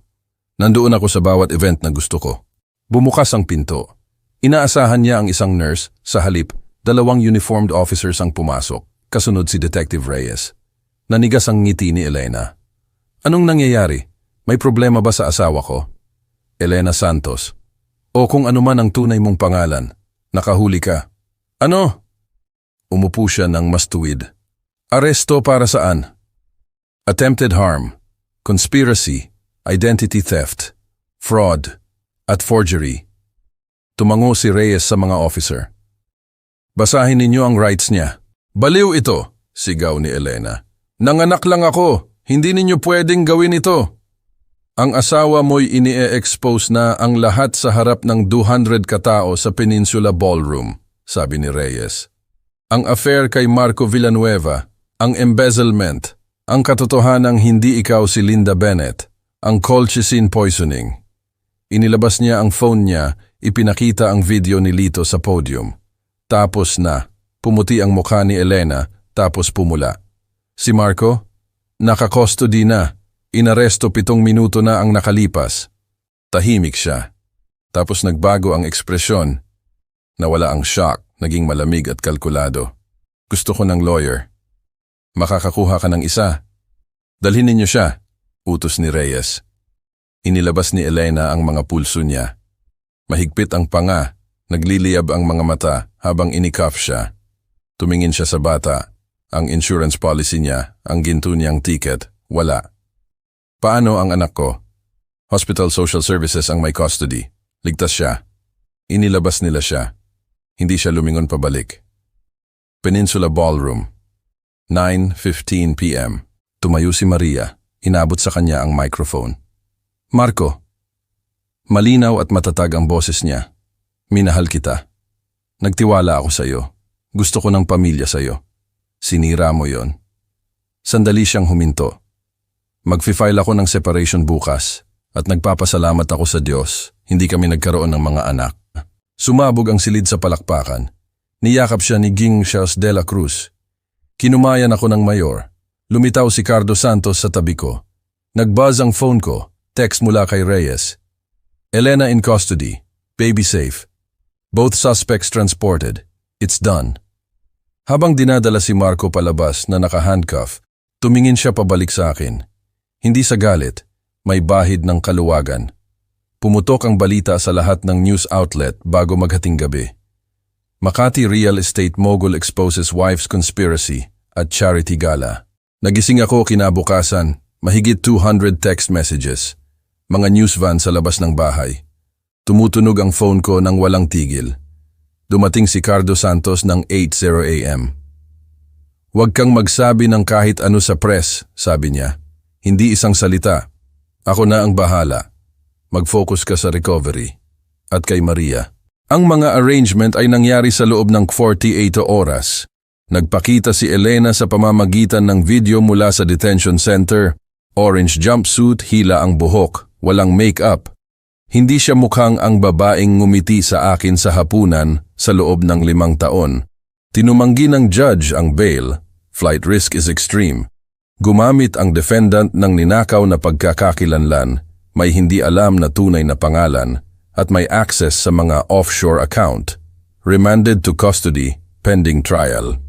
Nandoon ako sa bawat event na gusto ko. Bumukas ang pinto. Inaasahan niya ang isang nurse, sa halip, 2 uniformed officers ang pumasok, kasunod si Detective Reyes. Nanigas ang ngiti ni Elena. Anong nangyayari? May problema ba sa asawa ko? Elena Santos. O kung ano man ang tunay mong pangalan, nakahuli ka. Ano? Umupo siya ng mas tuwid. Aresto para saan? Attempted harm. conspiracy, identity theft, fraud, at forgery. Tumango si Reyes sa mga officer. Basahin ninyo ang rights niya. Baliw ito, sigaw ni Elena. Nanganak lang ako, hindi ninyo pwedeng gawin ito. Ang asawa mo'y ini-expose na ang lahat sa harap ng 200 katao sa Peninsula Ballroom, sabi ni Reyes. Ang affair kay Marco Villanueva, ang embezzlement, ang katotohanang hindi ikaw si Linda Bennett, ang colchicine poisoning. Inilabas niya ang phone niya, ipinakita ang video ni Lito sa podium. Tapos na, pumuti ang mukha ni Elena, tapos pumula. Si Marco, naka-custody na. Inaresto 7 minuto na ang nakalipas. Tahimik siya. Tapos nagbago ang ekspresyon. Nawala ang shock, naging malamig at kalkulado. Gusto ko ng lawyer. Makakakuha ka ng isa. Dalhin ninyo siya, utos ni Reyes. Inilabas ni Elena ang mga pulso niya. Mahigpit ang panga, nagliliyab ang mga mata habang inikuff siya. Tumingin siya sa bata. Ang insurance policy niya, ang ginto niyang ticket, wala. Paano ang anak ko? Hospital Social Services ang may custody. Ligtas siya. Inilabas nila siya. Hindi siya lumingon pabalik. Peninsula Ballroom. 9:15 p.m. Tumayo si Maria. Inabot sa kanya ang microphone. Marco. Malinaw at matatag ang boses niya. Minahal kita. Nagtiwala ako sa iyo. Gusto ko ng pamilya sa iyo. Sinira mo yon. Sandali siyang huminto. Mag-file ako ng separation bukas at nagpapasalamat ako sa Diyos, hindi kami nagkaroon ng mga anak. Sumabog ang silid sa palakpakan. Niyakap siya ni Ging Charles de la Cruz. Kinumayan ako ng mayor. Lumitaw si Cardo Santos sa tabi ko. Nag-buzz ang phone ko, text mula kay Reyes. Elena in custody, baby safe. Both suspects transported. It's done. Habang dinadala si Marco palabas na naka-handcuff, tumingin siya pabalik sa akin. Hindi sa galit, may bahid ng kaluwagan. Pumutok ang balita sa lahat ng news outlet bago maghating gabi. Makati Real Estate Mogul exposes wife's conspiracy at charity gala. Nagising ako kinabukasan, mahigit 200 text messages. Mga news van sa labas ng bahay. Tumutunog ang phone ko nang walang tigil. Dumating si Cardo Santos ng 8:00 a.m. Huwag kang magsabi ng kahit ano sa press, sabi niya. Hindi isang salita. Ako na ang bahala. Mag-focus ka sa recovery. At kay Maria. Ang mga arrangement ay nangyari sa loob ng 48 oras. Nagpakita si Elena sa pamamagitan ng video mula sa detention center. Orange jumpsuit, hila ang buhok, walang make-up. Hindi siya mukhang ang babaeng ngumiti sa akin sa hapunan sa loob ng 5 taon. Tinumanggi ng judge ang bail. Flight risk is extreme. Gumamit ang defendant ng ninakaw na pagkakakilanlan, may hindi alam na tunay na pangalan, at may access sa mga offshore account. Remanded to custody, pending trial.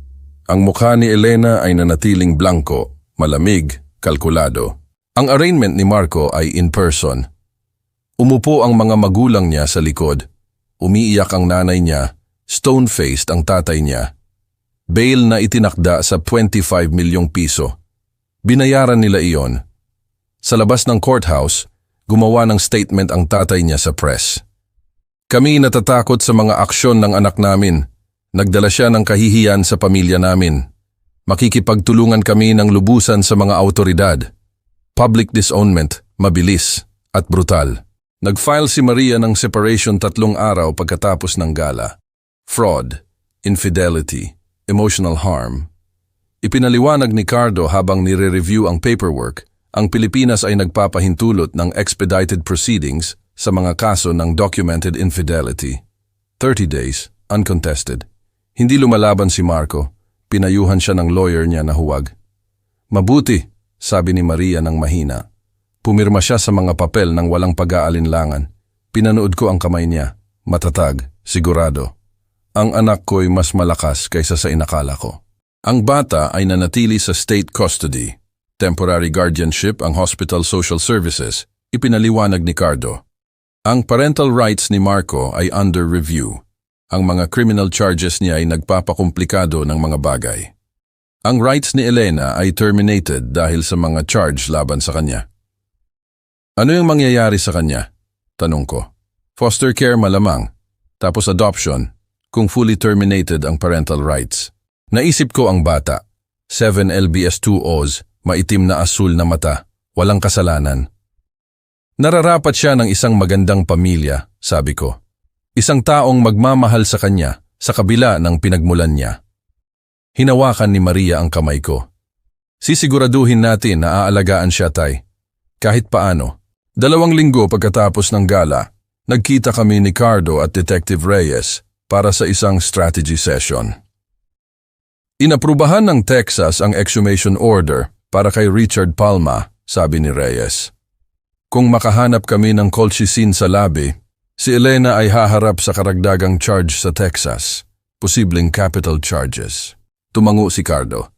Ang mukha ni Elena ay nanatiling blanco, malamig, kalkulado. Ang arraignment ni Marco ay in person. Umupo ang mga magulang niya sa likod. Umiiyak ang nanay niya, stone-faced ang tatay niya. Bail na itinakda sa 25 milyong piso. Binayaran nila iyon. Sa labas ng courthouse, gumawa ng statement ang tatay niya sa press. Kami natatakot sa mga aksyon ng anak namin. Nagdala siya ng kahihiyan sa pamilya namin. Makikipagtulungan kami ng lubusan sa mga autoridad. Public disownment, mabilis at brutal. Nag-file si Maria ng separation 3 araw pagkatapos ng gala. Fraud, infidelity, emotional harm. Ipinaliwanag ni Cardo habang nire-review ang paperwork, ang Pilipinas ay nagpapahintulot ng expedited proceedings sa mga kaso ng documented infidelity. 30 days, uncontested. Hindi lumalaban si Marco, pinayuhan siya ng lawyer niya na huwag. Mabuti, sabi ni Maria ng mahina. Pumirma siya sa mga papel ng walang pag-aalinlangan. Pinanood ko ang kamay niya, matatag, sigurado. Ang anak ko'y mas malakas kaysa sa inakala ko. Ang bata ay nanatili sa state custody. Temporary guardianship ang Hospital Social Services, ipinaliwanag ni Cardo. Ang parental rights ni Marco ay under review. Ang mga criminal charges niya ay nagpapakomplikado ng mga bagay. Ang rights ni Elena ay terminated dahil sa mga charge laban sa kanya. Ano yung mangyayari sa kanya? Tanong ko. Foster care malamang, tapos adoption, kung fully terminated ang parental rights. Naisip ko ang bata. 7 LBS 2 O's, maitim na asul na mata, walang kasalanan. Nararapat siya ng isang magandang pamilya, sabi ko. Isang taong magmamahal sa kanya sa kabila ng pinagmulan niya. Hinawakan ni Maria ang kamay ko. Sisiguraduhin natin na aalagaan siya, Tay. Kahit paano. 2 linggo pagkatapos ng gala, nagkita kami ni Cardo at Detective Reyes para sa isang strategy session. Inaprubahan ng Texas ang exhumation order para kay Richard Palma, sabi ni Reyes. Kung makahanap kami ng colchicine sa labi, si Elena ay haharap sa karagdagang charge sa Texas, posibleng capital charges. Tumango si Cardo.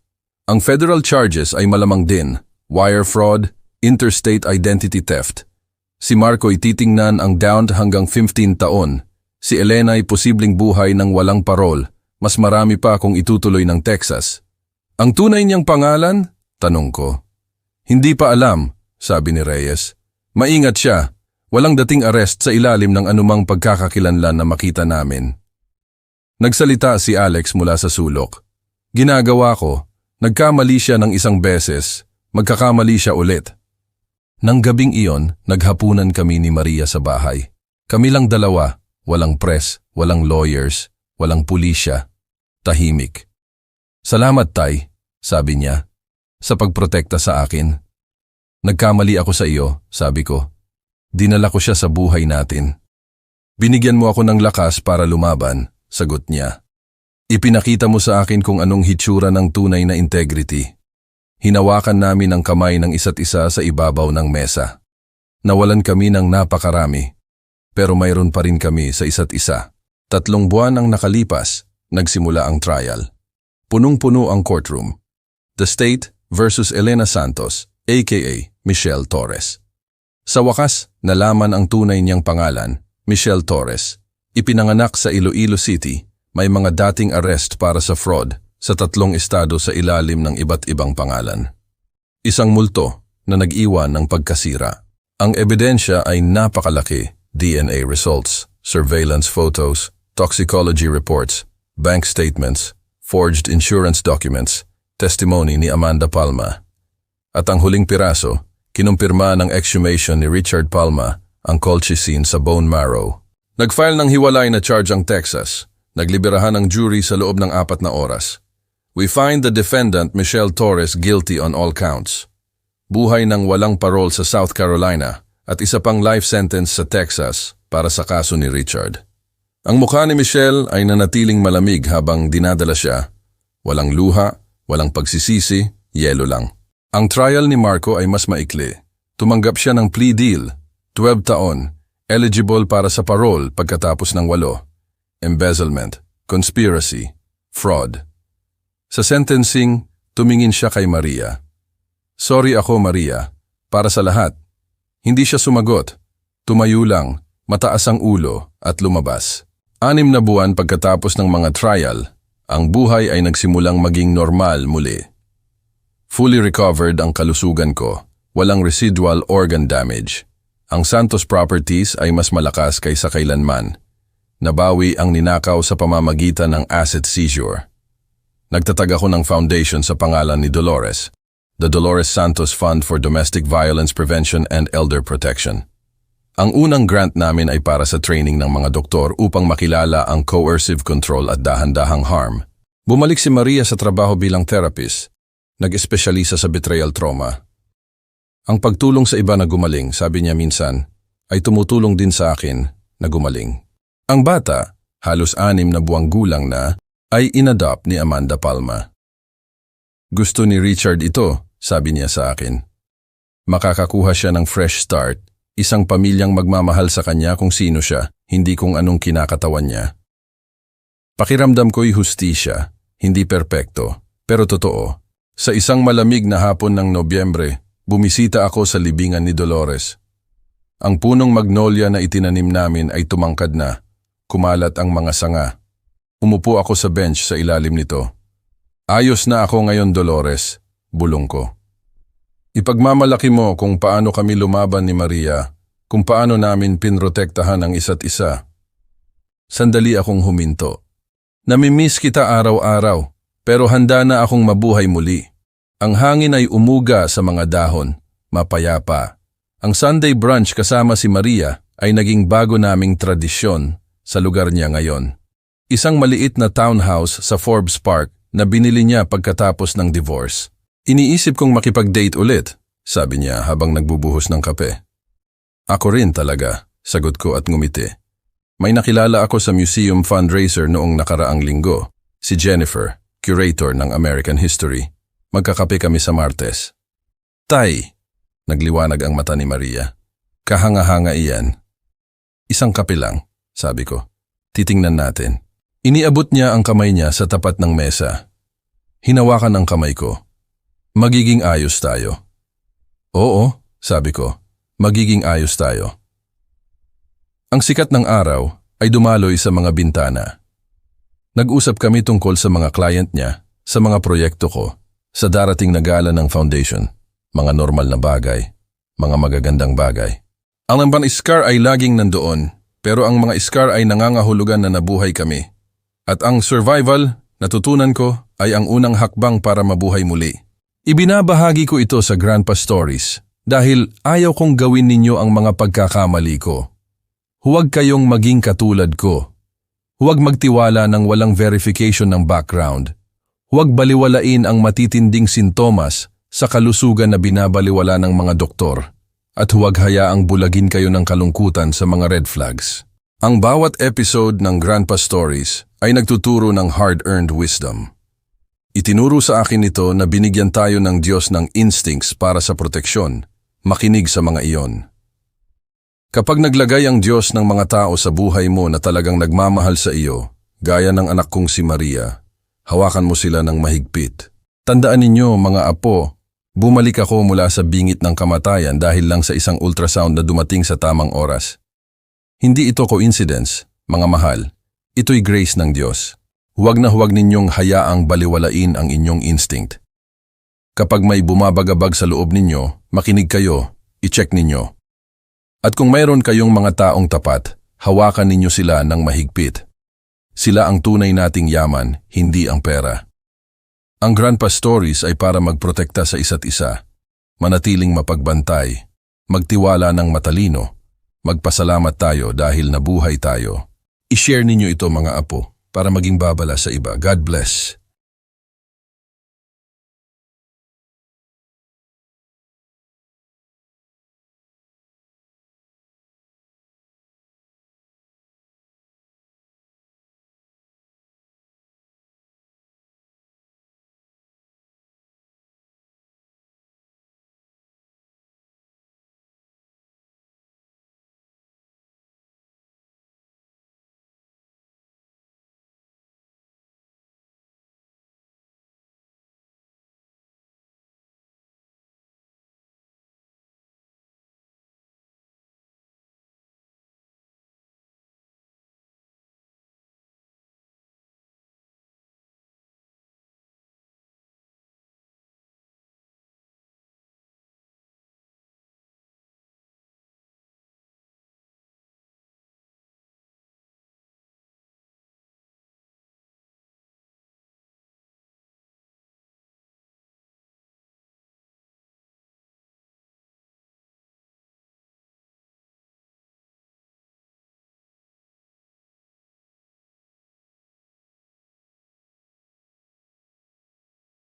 Ang federal charges ay malamang din, wire fraud, interstate identity theft. Si Marco ay titingnan ang downed hanggang 15 taon. Si Elena ay posibleng buhay ng walang parol, mas marami pa kung itutuloy ng Texas. Ang tunay niyang pangalan? Tanong ko. Hindi pa alam, sabi ni Reyes. Maingat siya. Walang dating arrest sa ilalim ng anumang pagkakakilanlan na makita namin. Nagsalita si Alex mula sa sulok. Ginagawa ko. Nagkamali siya ng isang beses. Magkakamali siya ulit. Nang gabing iyon, naghapunan kami ni Maria sa bahay. Kami lang dalawa. Walang press, walang lawyers, walang pulisya. Tahimik. Salamat, Tay, sabi niya, sa pagprotekta sa akin. Nagkamali ako sa iyo, sabi ko. Dinala ko siya sa buhay natin. Binigyan mo ako ng lakas para lumaban, sagot niya. Ipinakita mo sa akin kung anong hitsura ng tunay na integrity. Hinawakan namin ang kamay ng isa't isa sa ibabaw ng mesa. Nawalan kami ng napakarami, pero mayroon pa rin kami sa isa't isa. 3 buwan ang nakalipas, nagsimula ang trial. Punong-puno ang courtroom. The State versus Elena Santos, aka Michelle Torres. Sa wakas, nalaman ang tunay niyang pangalan, Michelle Torres. Ipinanganak sa Iloilo City, may mga dating arrest para sa fraud sa 3 estado sa ilalim ng iba't ibang pangalan. Isang multo na nag-iwan ng pagkasira. Ang ebidensya ay napakalaki, DNA results, surveillance photos, toxicology reports, bank statements, forged insurance documents, testimony ni Amanda Palma. At ang huling piraso, kinumpirma ng exhumation ni Richard Palma ang colchicine sa bone marrow. Nag-file ng hiwalay na charge ang Texas. Nagliberahan ng jury sa loob ng 4 na oras. We find the defendant Michelle Torres guilty on all counts. Buhay ng walang parol sa South Carolina at isa pang life sentence sa Texas para sa kaso ni Richard. Ang mukha ni Michelle ay nanatiling malamig habang dinadala siya. Walang luha, walang pagsisisi, yelo lang. Ang trial ni Marco ay mas maikli. Tumanggap siya ng plea deal, 12 taon, eligible para sa parole pagkatapos ng 8. Embezzlement, conspiracy, fraud. Sa sentencing, tumingin siya kay Maria. Sorry ako, Maria, para sa lahat. Hindi siya sumagot. Tumayo lang, mataas ang ulo at lumabas. 6 na buwan pagkatapos ng mga trial, ang buhay ay nagsimulang maging normal muli. Fully recovered ang kalusugan ko, walang residual organ damage. Ang Santos properties ay mas malakas kaysa kailanman. Nabawi ang ninakaw sa pamamagitan ng asset seizure. Nagtatag ako ng foundation sa pangalan ni Dolores, the Dolores Santos Fund for Domestic Violence Prevention and Elder Protection. Ang unang grant namin ay para sa training ng mga doktor upang makilala ang coercive control at dahan-dahang harm. Bumalik si Maria sa trabaho bilang therapist. Nag-espesyalisa sa betrayal trauma. Ang pagtulong sa iba na gumaling, sabi niya minsan, ay tumutulong din sa akin na gumaling. Ang bata, halos 6 na buwang gulang na, ay inadopt ni Amanda Palma. Gusto ni Richard ito, sabi niya sa akin. Makakakuha siya ng fresh start, isang pamilyang magmamahal sa kanya kung sino siya, hindi kung anong kinakatawan niya. Pakiramdam ko'y hustisya, hindi perpekto, pero totoo. Sa isang malamig na hapon ng Nobyembre, bumisita ako sa libingan ni Dolores. Ang punong magnolia na itinanim namin ay tumangkad na, kumalat ang mga sanga. Umupo ako sa bench sa ilalim nito. Ayos na ako ngayon, Dolores, bulong ko. Ipagmamalaki mo kung paano kami lumaban ni Maria, kung paano namin pinrotektahan ang isa't isa. Sandali akong huminto. Namimiss kita araw-araw, pero handa na akong mabuhay muli. Ang hangin ay umuga sa mga dahon, mapayapa. Ang Sunday brunch kasama si Maria ay naging bago naming tradisyon sa lugar niya ngayon. Isang maliit na townhouse sa Forbes Park na binili niya pagkatapos ng divorce. Iniisip kong makipag-date ulit, sabi niya habang nagbubuhos ng kape. Ako rin talaga, sagot ko at ngumiti. May nakilala ako sa museum fundraiser noong nakaraang linggo, si Jennifer, curator ng American History. Magkakape kami sa Martes. Tay, nagliwanag ang mata ni Maria. Kahanga-hanga iyan. Isang kape lang, sabi ko. Titingnan natin. Iniabot niya ang kamay niya sa tapat ng mesa. Hinawakan ang kamay ko. Magiging ayos tayo. Oo, sabi ko. Magiging ayos tayo. Ang sikat ng araw ay dumaloy sa mga bintana. Nag-usap kami tungkol sa mga client niya, sa mga proyekto ko, sa darating na gala ng foundation, mga normal na bagay, mga magagandang bagay. Ang mga iskar ay laging nandoon, pero ang mga iskar ay nangangahulugan na nabuhay kami. At ang survival, natutunan ko, ay ang unang hakbang para mabuhay muli. Ibinabahagi ko ito sa Grandpa Stories dahil ayaw kong gawin ninyo ang mga pagkakamali ko. Huwag kayong maging katulad ko. Huwag magtiwala ng walang verification ng background. Huwag baliwalain ang matitinding sintomas sa kalusugan na binabaliwala ng mga doktor. At huwag hayaang bulagin kayo ng kalungkutan sa mga red flags. Ang bawat episode ng Grandpa Stories ay nagtuturo ng hard-earned wisdom. Itinuro sa akin ito na binigyan tayo ng Diyos ng instincts para sa proteksyon, makinig sa mga iyon. Kapag naglagay ang Diyos ng mga tao sa buhay mo na talagang nagmamahal sa iyo, gaya ng anak kong si Maria, hawakan mo sila ng mahigpit. Tandaan ninyo mga apo, bumalik ako mula sa bingit ng kamatayan dahil lang sa isang ultrasound na dumating sa tamang oras. Hindi ito coincidence, mga mahal. Ito'y grace ng Diyos. Huwag na huwag ninyong hayaang baliwalain ang inyong instinct. Kapag may bumabagabag sa loob ninyo, makinig kayo, i-check ninyo. At kung mayroon kayong mga taong tapat, hawakan ninyo sila ng mahigpit. Sila ang tunay nating yaman, hindi ang pera. Ang Grandpa Stories ay para magprotekta sa isa't isa, manatiling mapagbantay, magtiwala ng matalino, magpasalamat tayo dahil nabuhay tayo. I-share ninyo ito mga apo para maging babala sa iba. God bless.